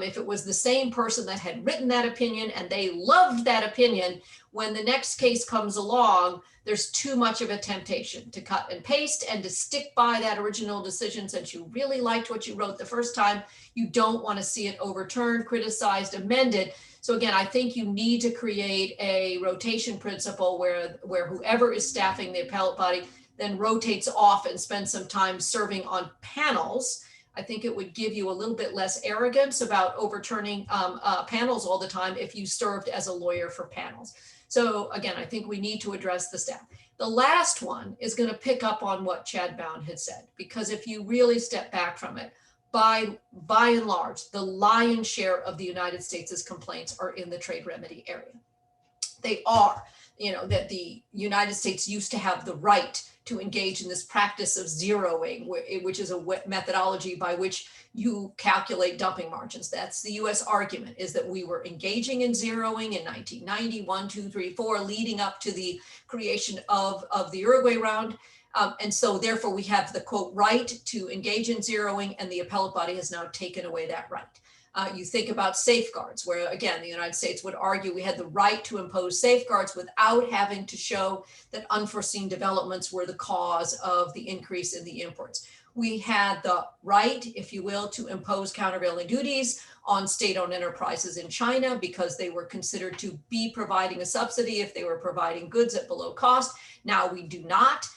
S7: If it was the same person that had written that opinion and they loved that opinion, when the next case comes along, there's too much of a temptation to cut and paste and to stick by that original decision. Since you really liked what you wrote the first time, you don't want to see it overturned, criticized, amended. So again, I think you need to create a rotation principle where whoever is staffing the appellate body then rotates off and spends some time serving on panels. I think it would give you a little bit less arrogance about overturning panels all the time if you served as a lawyer for panels. So again, I think we need to address the staff. The last one is going to pick up on what Chad Bown had said, because if you really step back from it, by and large, the lion's share of the United States' complaints are in the trade remedy area. They are, that the United States used to have the right to engage in this practice of zeroing, which is a methodology by which you calculate dumping margins. That's the US argument, is that we were engaging in zeroing in 1990, 1, 2, 3, 4, leading up to the creation of the Uruguay round. And so therefore we have the quote right to engage in zeroing, and the appellate body has now taken away that right. You think about safeguards, where again, the United States would argue we had the right to impose safeguards without having to show that unforeseen developments were the cause of the increase in the imports. We had the right, if you will, to impose countervailing duties on state-owned enterprises in China because they were considered to be providing a subsidy if they were providing goods at below cost. Now we do not,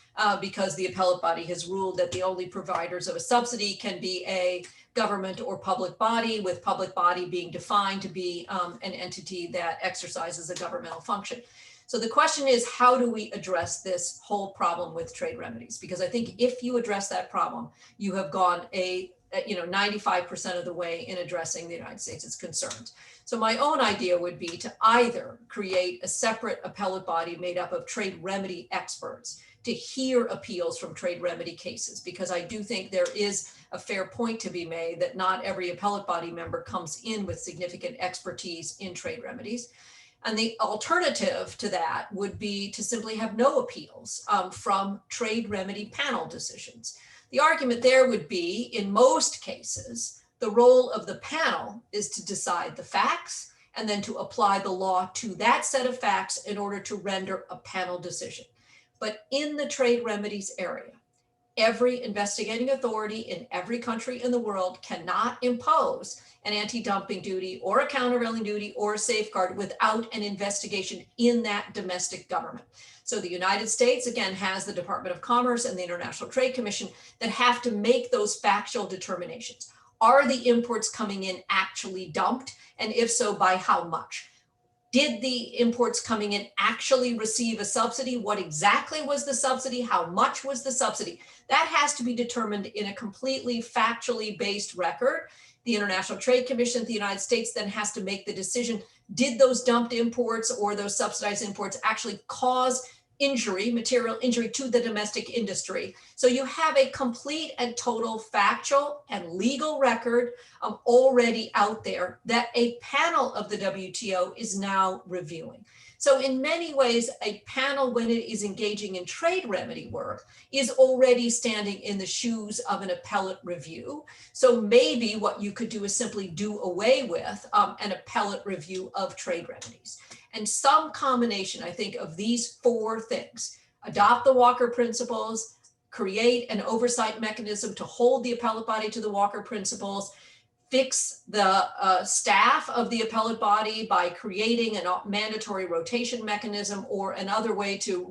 S7: because the appellate body has ruled that the only providers of a subsidy can be a government or public body, with public body being defined to be an entity that exercises a governmental function. So the question is, how do we address this whole problem with trade remedies? Because I think if you address that problem, you have gone 95% of the way in addressing the United States' concerns. So my own idea would be to either create a separate appellate body made up of trade remedy experts to hear appeals from trade remedy cases, because I do think there is a fair point to be made that not every appellate body member comes in with significant expertise in trade remedies. And the alternative to that would be to simply have no appeals from trade remedy panel decisions. The argument there would be, in most cases, the role of the panel is to decide the facts and then to apply the law to that set of facts in order to render a panel decision. But in the trade remedies area, every investigating authority in every country in the world cannot impose an anti-dumping duty or a countervailing duty or a safeguard without an investigation in that domestic government. So the United States, again, has the Department of Commerce and the International Trade Commission that have to make those factual determinations. Are the imports coming in actually dumped? And if so, by how much? Did the imports coming in actually receive a subsidy? What exactly was the subsidy? How much was the subsidy? That has to be determined in a completely factually based record. The International Trade Commission of the United States then has to make the decision, did those dumped imports or those subsidized imports actually cause injury, material injury to the domestic industry? So you have a complete and total factual and legal record already out there that a panel of the WTO is now reviewing. So in many ways, a panel, when it is engaging in trade remedy work, is already standing in the shoes of an appellate review. So maybe what you could do is simply do away with an appellate review of trade remedies. And some combination, I think, of these four things: adopt the Walker Principles, create an oversight mechanism to hold the appellate body to the Walker Principles, fix the staff of the appellate body by creating a mandatory rotation mechanism or another way to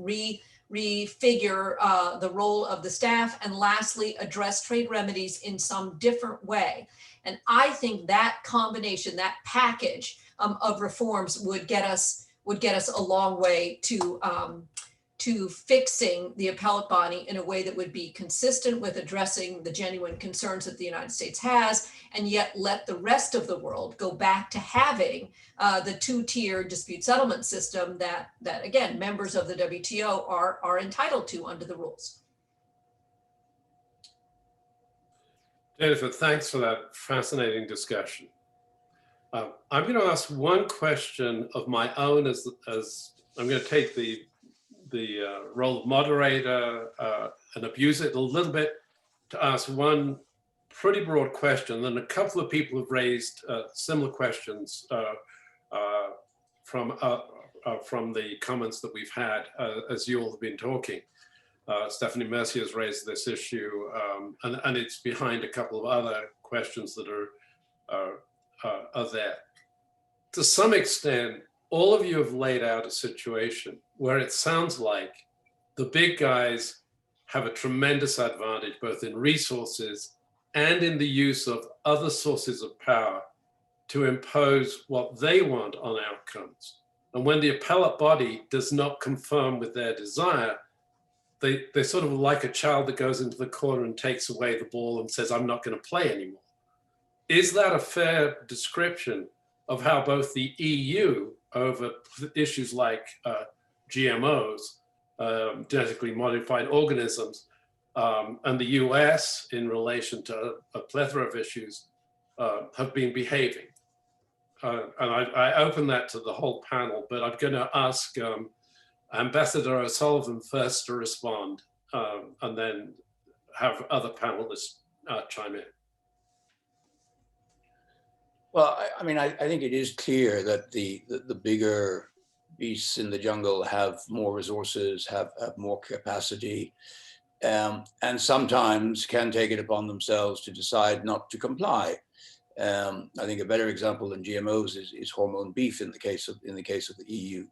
S7: refigure the role of the staff, and lastly, address trade remedies in some different way. And I think that combination, that package of reforms would get us a long way to fixing the appellate body in a way that would be consistent with addressing the genuine concerns that the United States has, and yet let the rest of the world go back to having the two-tier dispute settlement system that again, members of the WTO are entitled to under the rules.
S1: Jennifer, thanks for that fascinating discussion. I'm going to ask one question of my own as I'm going to take the role of moderator and abuse it a little bit to ask one pretty broad question. Then a couple of people have raised similar questions from the comments that we've had as you all have been talking. Stephanie Mercier has raised this issue, and it's behind a couple of other questions that are there. To some extent, all of you have laid out a situation where it sounds like the big guys have a tremendous advantage, both in resources and in the use of other sources of power to impose what they want on outcomes. And when the appellate body does not conform with their desire, they're sort of like a child that goes into the corner and takes away the ball and says, I'm not going to play anymore. Is that a fair description of how both the EU over issues like GMOs, genetically modified organisms, and the US in relation to a plethora of issues have been behaving? And I open that to the whole panel, but I'm going to ask Ambassador O'Sullivan first to respond, and then have other panelists chime in.
S3: Well, I mean, I think it is clear that the bigger beasts in the jungle have more resources, have more capacity, and sometimes can take it upon themselves to decide not to comply. I think a better example than GMOs is hormone beef in the case of the EU,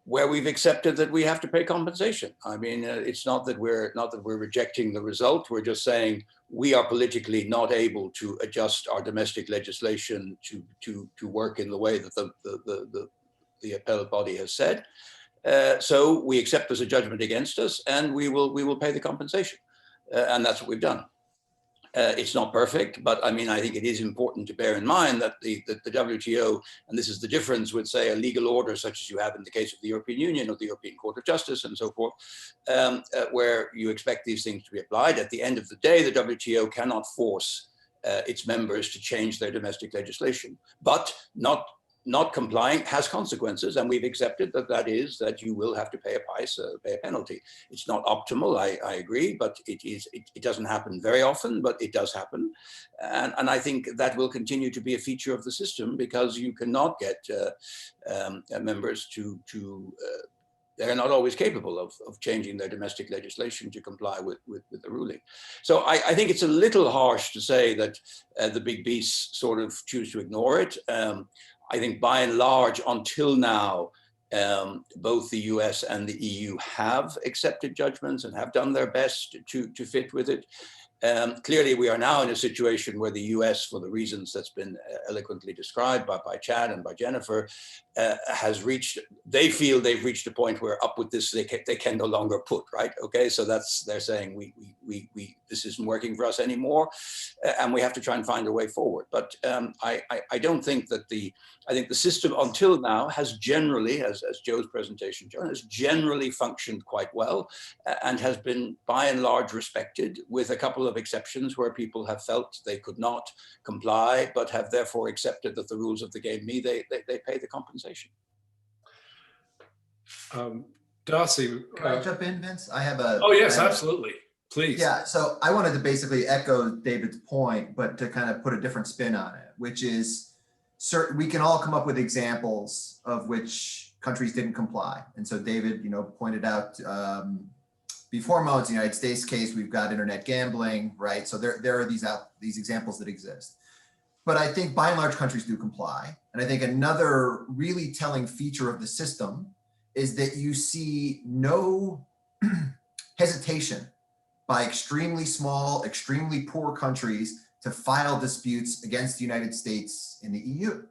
S3: where we've accepted that we have to pay compensation. I mean, it's not that we're rejecting the result. We're just saying we are politically not able to adjust our domestic legislation to work in the way that the appellate body has said. So we accept there's a judgment against us, and we will pay the compensation, and that's what we've done. It's not perfect, but I mean, I think it is important to bear in mind that the WTO, and this is the difference with, say, a legal order such as you have in the case of the European Union or the European Court of Justice and so forth, where you expect these things to be applied. At the end of the day, the WTO cannot force its members to change their domestic legislation, but not complying has consequences, and we've accepted that you will have to pay a price, pay a penalty. It's not optimal, I agree, but it doesn't happen very often, but it does happen, and I think that will continue to be a feature of the system, because you cannot get members to they're not always capable of changing their domestic legislation to comply with the ruling. So I think it's a little harsh to say that the big beasts sort of choose to ignore it. I think by and large, until now, both the US and the EU have accepted judgments and have done their best to fit with it. Clearly, we are now in a situation where the US, for the reasons that's been eloquently described by Chad and by Jennifer, has reached, they feel they've reached a point where up with this, they can no longer put, right? Okay, so they're saying this isn't working for us anymore, and we have to try and find a way forward. But I don't think that I think the system until now has generally, as Joe's presentation showed, has generally functioned quite well and has been by and large respected, with a couple of exceptions where people have felt they could not comply, but have therefore accepted that the rules of the game mean they pay the compensation.
S1: Darci.
S4: Can I jump in, Vince? I have a.
S1: Oh, yes, absolutely. Please.
S4: Yeah, so I wanted to basically echo David's point, but to kind of put a different spin on it, which is we can all come up with examples of which countries didn't comply. And so David, pointed out before Mo's United States case, we've got internet gambling, right? So there are these examples that exist. But I think by and large countries do comply. And I think another really telling feature of the system is that you see no hesitation by extremely small, extremely poor countries to file disputes against the United States in the EU.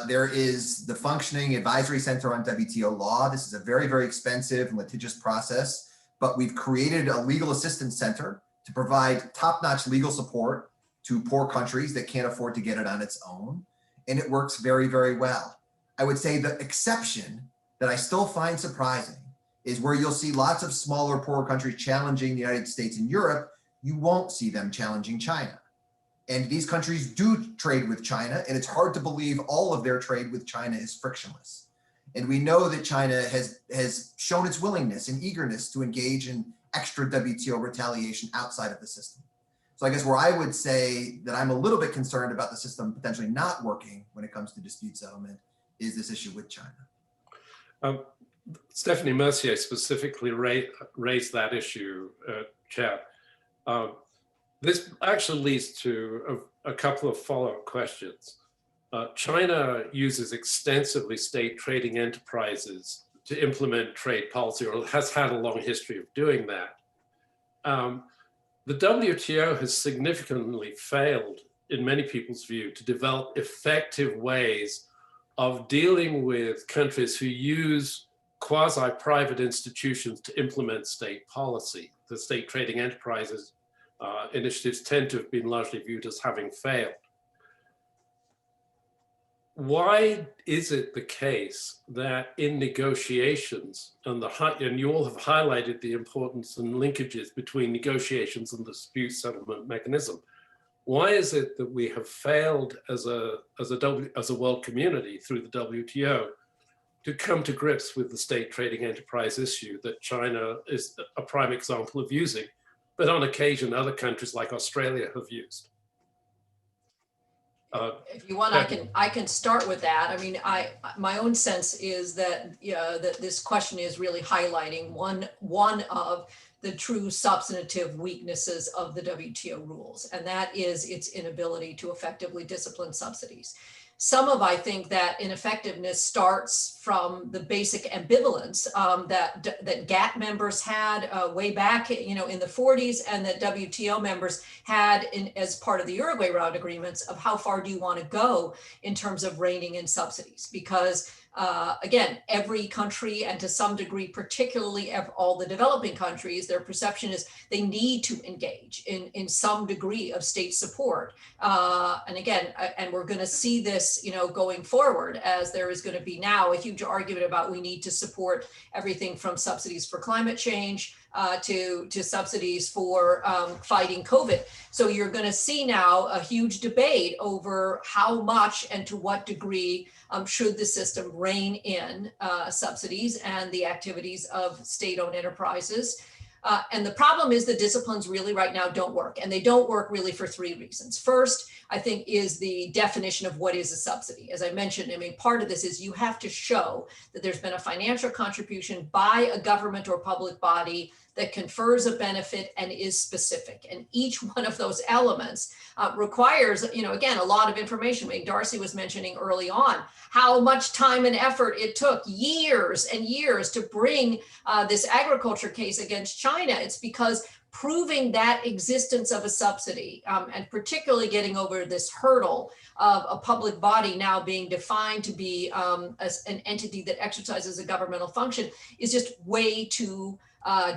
S4: There is the functioning advisory center on WTO law. This is a very, very expensive and litigious process, but we've created a legal assistance center to provide top-notch legal support to poor countries that can't afford to get it on its own. And it works very, very well. I would say the exception that I still find surprising is where you'll see lots of smaller, poorer countries challenging the United States and Europe. You won't see them challenging China. And these countries do trade with China, and it's hard to believe all of their trade with China is frictionless. And we know that China has shown its willingness and eagerness to engage in extra WTO retaliation outside of the system. So I guess where I would say that I'm a little bit concerned about the system potentially not working when it comes to dispute settlement is this issue with China.
S1: Stephanie Mercier specifically raised that issue, Chad. This actually leads to a couple of follow-up questions. China uses extensively state trading enterprises to implement trade policy, or has had a long history of doing that. The WTO has significantly failed, in many people's view, to develop effective ways of dealing with countries who use quasi-private institutions to implement state policy. The state trading enterprises initiatives tend to have been largely viewed as having failed. Why is it the case that in negotiations, and you all have highlighted the importance and linkages between negotiations and the dispute settlement mechanism, why is it that we have failed as a world community through the WTO to come to grips with the state trading enterprise issue that China is a prime example of using, but on occasion other countries like Australia have used?
S7: If you want, I can start with that. I mean, my own sense is that that this question is really highlighting one of the true substantive weaknesses of the WTO rules, and that is its inability to effectively discipline subsidies. Some of, I think, that ineffectiveness starts from the basic ambivalence that GATT members had way back, in the 40s, and that WTO members had as part of the Uruguay round agreements of how far do you want to go in terms of reining in subsidies? Because again, every country, and to some degree, particularly all the developing countries, their perception is they need to engage in some degree of state support. And again, and we're going to see this, going forward, as there is going to be now a huge argument about we need to support everything from subsidies for climate change to subsidies for fighting COVID. So you're going to see now a huge debate over how much and to what degree should the system rein in subsidies and the activities of state-owned enterprises. And the problem is the disciplines really right now don't work, and they don't work really for three reasons. First, I think, is the definition of what is a subsidy. As I mentioned, I mean, part of this is you have to show that there's been a financial contribution by a government or public body that confers a benefit and is specific. And each one of those elements requires, again, a lot of information. I mean, Darci was mentioning early on how much time and effort it took, years and years, to bring this agriculture case against China. It's because proving that existence of a subsidy, and particularly getting over this hurdle of a public body now being defined to be an entity that exercises a governmental function, is just way too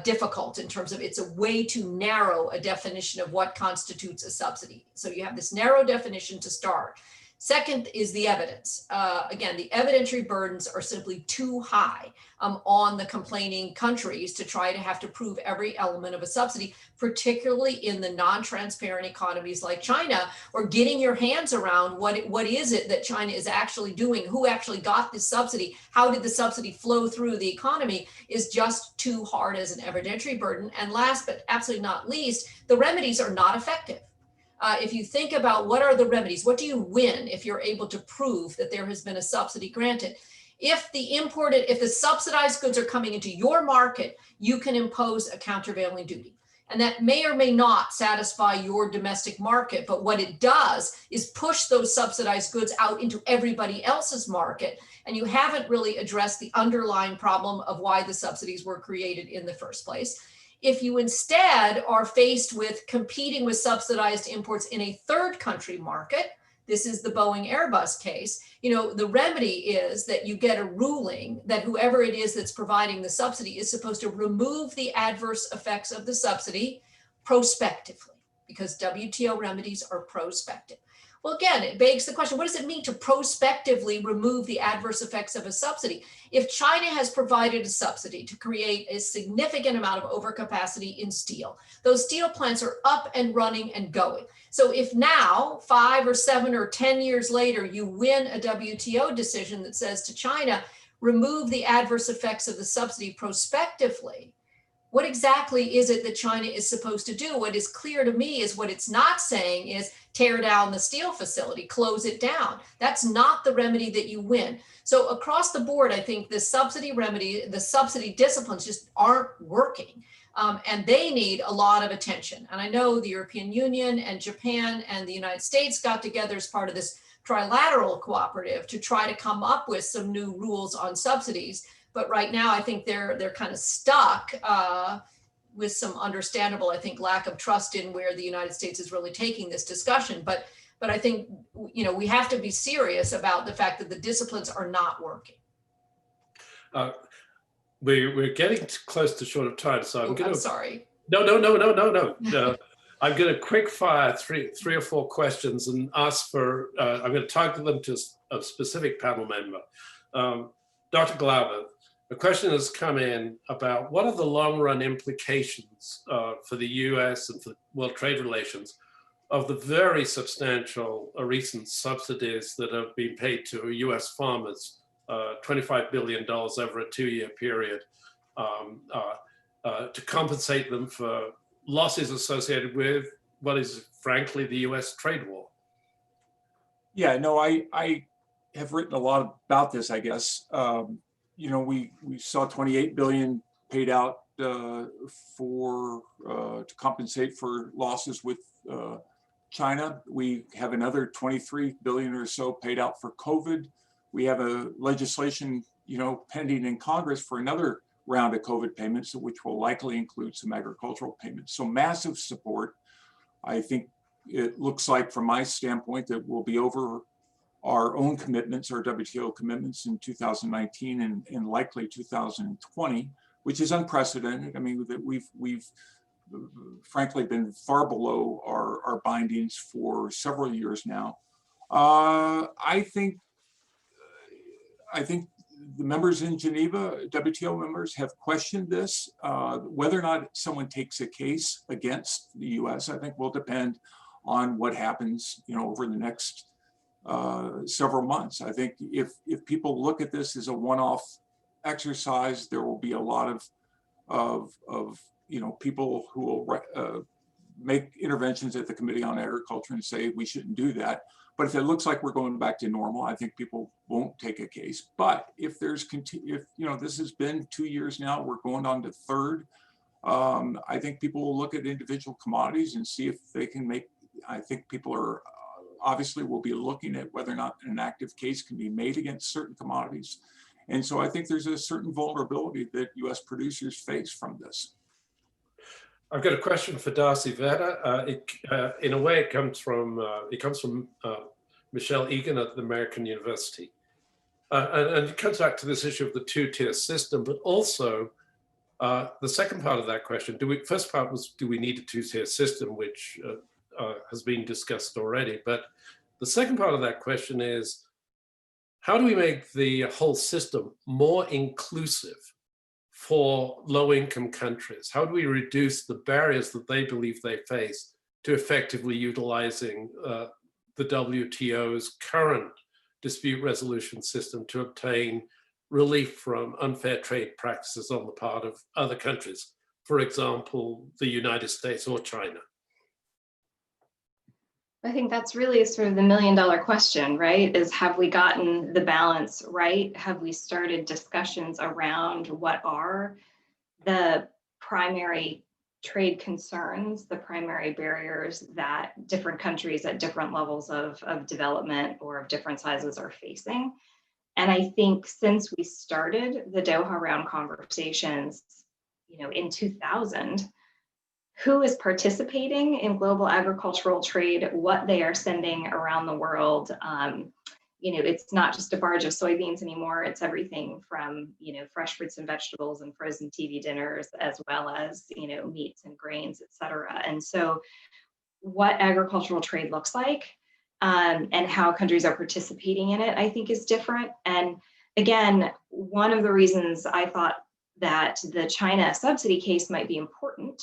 S7: difficult in terms of it's a way too narrow a definition of what constitutes a subsidy. So you have this narrow definition to start. Second is the evidence. Again, the evidentiary burdens are simply too high on the complaining countries to try to have to prove every element of a subsidy, particularly in the non-transparent economies like China, or getting your hands around what is it that China is actually doing, who actually got this subsidy, how did the subsidy flow through the economy, is just too hard as an evidentiary burden. And last but absolutely not least, the remedies are not effective. If you think about what are the remedies, what do you win if you're able to prove that there has been a subsidy granted? If the subsidized goods are coming into your market, you can impose a countervailing duty. And that may or may not satisfy your domestic market, but what it does is push those subsidized goods out into everybody else's market. And you haven't really addressed the underlying problem of why the subsidies were created in the first place. If you instead are faced with competing with subsidized imports in a third country market, this is the Boeing Airbus case, the remedy is that you get a ruling that whoever it is that's providing the subsidy is supposed to remove the adverse effects of the subsidy prospectively, because WTO remedies are prospective. Well, again, it begs the question, what does it mean to prospectively remove the adverse effects of a subsidy? If China has provided a subsidy to create a significant amount of overcapacity in steel, those steel plants are up and running and going. So if now, 5 or 7 or 10 years later, you win a WTO decision that says to China, remove the adverse effects of the subsidy prospectively, what exactly is it that China is supposed to do? What is clear to me is what it's not saying is tear down the steel facility, close it down. That's not the remedy that you win. So across the board, I think the subsidy remedy, the subsidy disciplines just aren't working. And they need a lot of attention. And I know the European Union and Japan and the United States got together as part of this trilateral cooperative to try to come up with some new rules on subsidies. But right now, I think they're kind of stuck with some understandable, I think, lack of trust in where the United States is really taking this discussion. But I think, we have to be serious about the fact that the disciplines are not working.
S1: We're getting close to short of time, so I'm
S7: sorry.
S1: No. I'm going to quick fire three or four questions and ask for. I'm going to target them to a specific panel member. Dr. Glauber, a question has come in about what are the long-run implications for the U.S. and for world trade relations of the very substantial recent subsidies that have been paid to U.S. farmers, $25 billion over a 2-year period, to compensate them for losses associated with what is frankly the U.S. trade war.
S5: Yeah, no, I have written a lot about this, I guess. We saw 28 billion paid out to compensate for losses with China. We have another 23 billion or so paid out for COVID. We have a legislation, pending in Congress for another round of COVID payments, which will likely include some agricultural payments. So massive support. I think it looks like, from my standpoint, that we'll be over our own commitments, our WTO commitments in 2019 and likely 2020, which is unprecedented. I mean, that we've frankly been far below our bindings for several years now. I think the members in Geneva, WTO members, have questioned this. Whether or not someone takes a case against the US, I think will depend on what happens, over the next several months. I think if people look at this as a one-off exercise, there will be a lot of people who will make interventions at the Committee on Agriculture and say we shouldn't do that. But if it looks like we're going back to normal, I think people won't take a case. But if there's this has been 2 years now, we're going on to third. I think people will look at individual commodities and see if they can make. I think people are obviously will be looking at whether or not an active case can be made against certain commodities. And so I think there's a certain vulnerability that U.S. producers face from this.
S1: I've got a question for Darci Vedder. In a way, it comes from Michelle Egan at the American University, and it comes back to this issue of the two-tier system, but also the second part of that question. First part was, do we need a two-tier system, which has been discussed already. But the second part of that question is, how do we make the whole system more inclusive for low-income countries? How do we reduce the barriers that they believe they face to effectively utilizing the WTO's current dispute resolution system to obtain relief from unfair trade practices on the part of other countries, for example, the United States or China?
S2: I think that's really sort of the million-dollar question, right? Is, have we gotten the balance right? Have we started discussions around what are the primary trade concerns, the primary barriers that different countries at different levels of development or of different sizes are facing? And I think since we started the Doha round conversations, in 2000, who is participating in global agricultural trade, what they are sending around the world. It's not just a barge of soybeans anymore. It's everything from, fresh fruits and vegetables and frozen TV dinners, as well as, meats and grains, et cetera. And so what agricultural trade looks like and how countries are participating in it, I think is different. And again, one of the reasons I thought that the China subsidy case might be important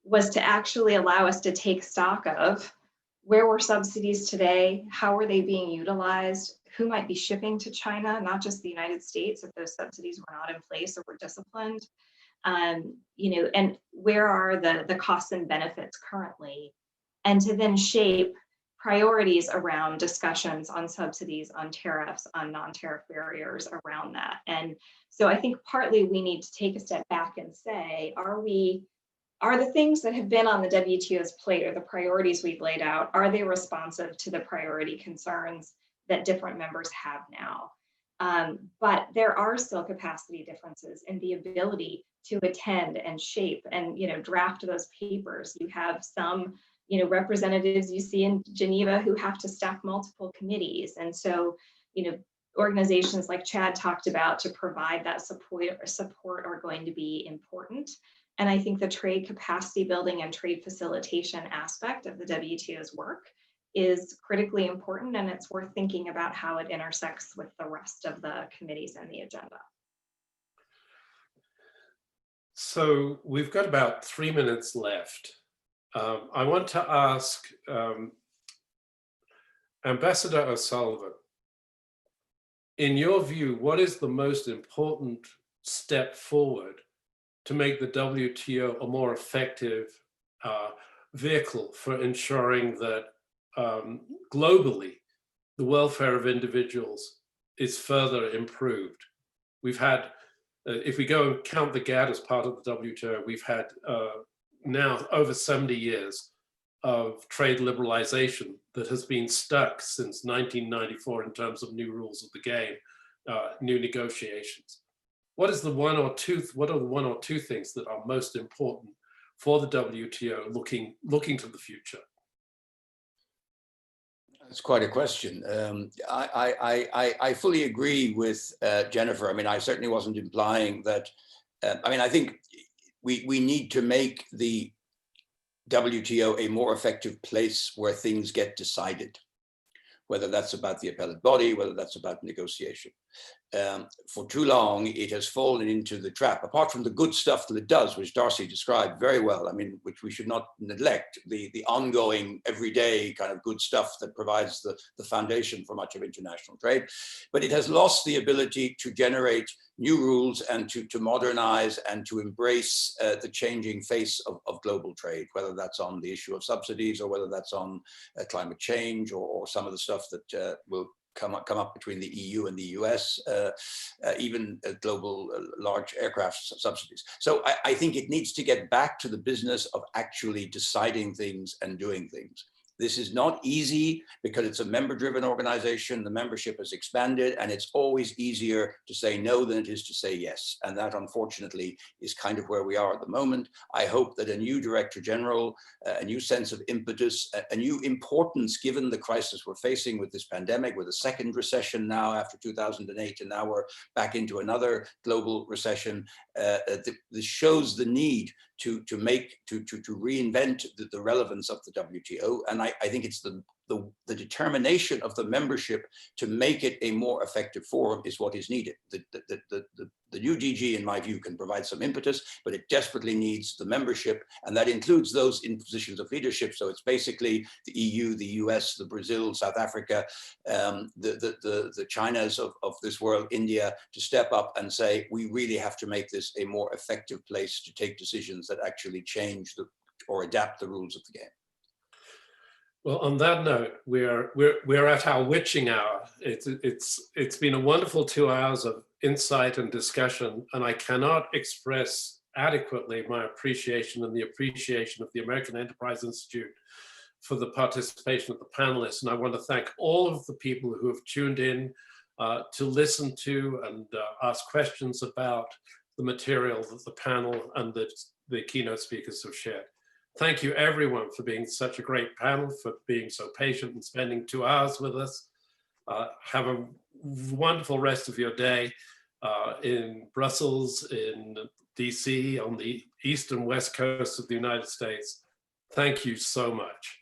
S2: was to actually allow us to take stock of where were subsidies today, how were they being utilized, who might be shipping to China, not just the United States if those subsidies were not in place or were disciplined, and where are the costs and benefits currently, and to then shape priorities around discussions on subsidies, on tariffs, on non-tariff barriers around that. And so I think partly we need to take a step back and say, are the things that have been on the WTO's plate or the priorities we've laid out, are they responsive to the priority concerns that different members have now? But there are still capacity differences in the ability to attend and shape and draft those papers. You have some representatives you see in Geneva who have to staff multiple committees. And so organizations like Chad talked about to provide that support are going to be important. And I think the trade capacity building and trade facilitation aspect of the WTO's work is critically important, and it's worth thinking about how it intersects with the rest of the committees and the agenda.
S1: So we've got about 3 minutes left. I want to ask Ambassador O'Sullivan, in your view, what is the most important step forward to make the WTO a more effective vehicle for ensuring that globally the welfare of individuals is further improved? We've had, if we go and count the GATT as part of the WTO, we've had now over 70 years of trade liberalization that has been stuck since 1994 in terms of new rules of the game, new negotiations. What are the one or two things that are most important for the WTO looking to the future?
S3: That's quite a question. I fully agree with Jennifer. I mean, I certainly wasn't implying that. I think we need to make the WTO a more effective place where things get decided, whether that's about the appellate body, whether that's about negotiation. for too long, it has fallen into the trap, apart from the good stuff that it does, which Darci described very well, I mean, which we should not neglect, the ongoing, everyday kind of good stuff that provides the foundation for much of international trade. But it has lost the ability to generate new rules and to modernize and to embrace the changing face of global trade, whether that's on the issue of subsidies or whether that's on climate change or some of the stuff that will come up between the EU and the US, even global large aircraft subsidies. So I think it needs to get back to the business of actually deciding things and doing things. This is not easy because it's a member-driven organization. The membership has expanded, and it's always easier to say no than it is to say yes. And that, unfortunately, is kind of where we are at the moment. I hope that a new director general, a new sense of impetus, a new importance given the crisis we're facing with this pandemic, with a second recession now after 2008, and now we're back into another global recession. This shows the need to reinvent the relevance of the WTO. And I think it's the determination of the membership to make it a more effective forum is what is needed. The new DG, in my view, can provide some impetus, but it desperately needs the membership, and that includes those in positions of leadership. So it's basically the EU, the US, the Brazil, South Africa, the Chinas of this world, India, to step up and say, we really have to make this a more effective place to take decisions that actually change or adapt the rules of the game.
S1: Well, on that note, we're at our witching hour. It's been a wonderful 2 hours of insight and discussion, and I cannot express adequately my appreciation and the appreciation of the American Enterprise Institute for the participation of the panelists. And I want to thank all of the people who have tuned in to listen to and ask questions about the material that the panel and the keynote speakers have shared. Thank you everyone for being such a great panel, for being so patient and spending 2 hours with us. Have a wonderful rest of your day in Brussels, in DC, on the east and west coast of the United States. Thank you so much.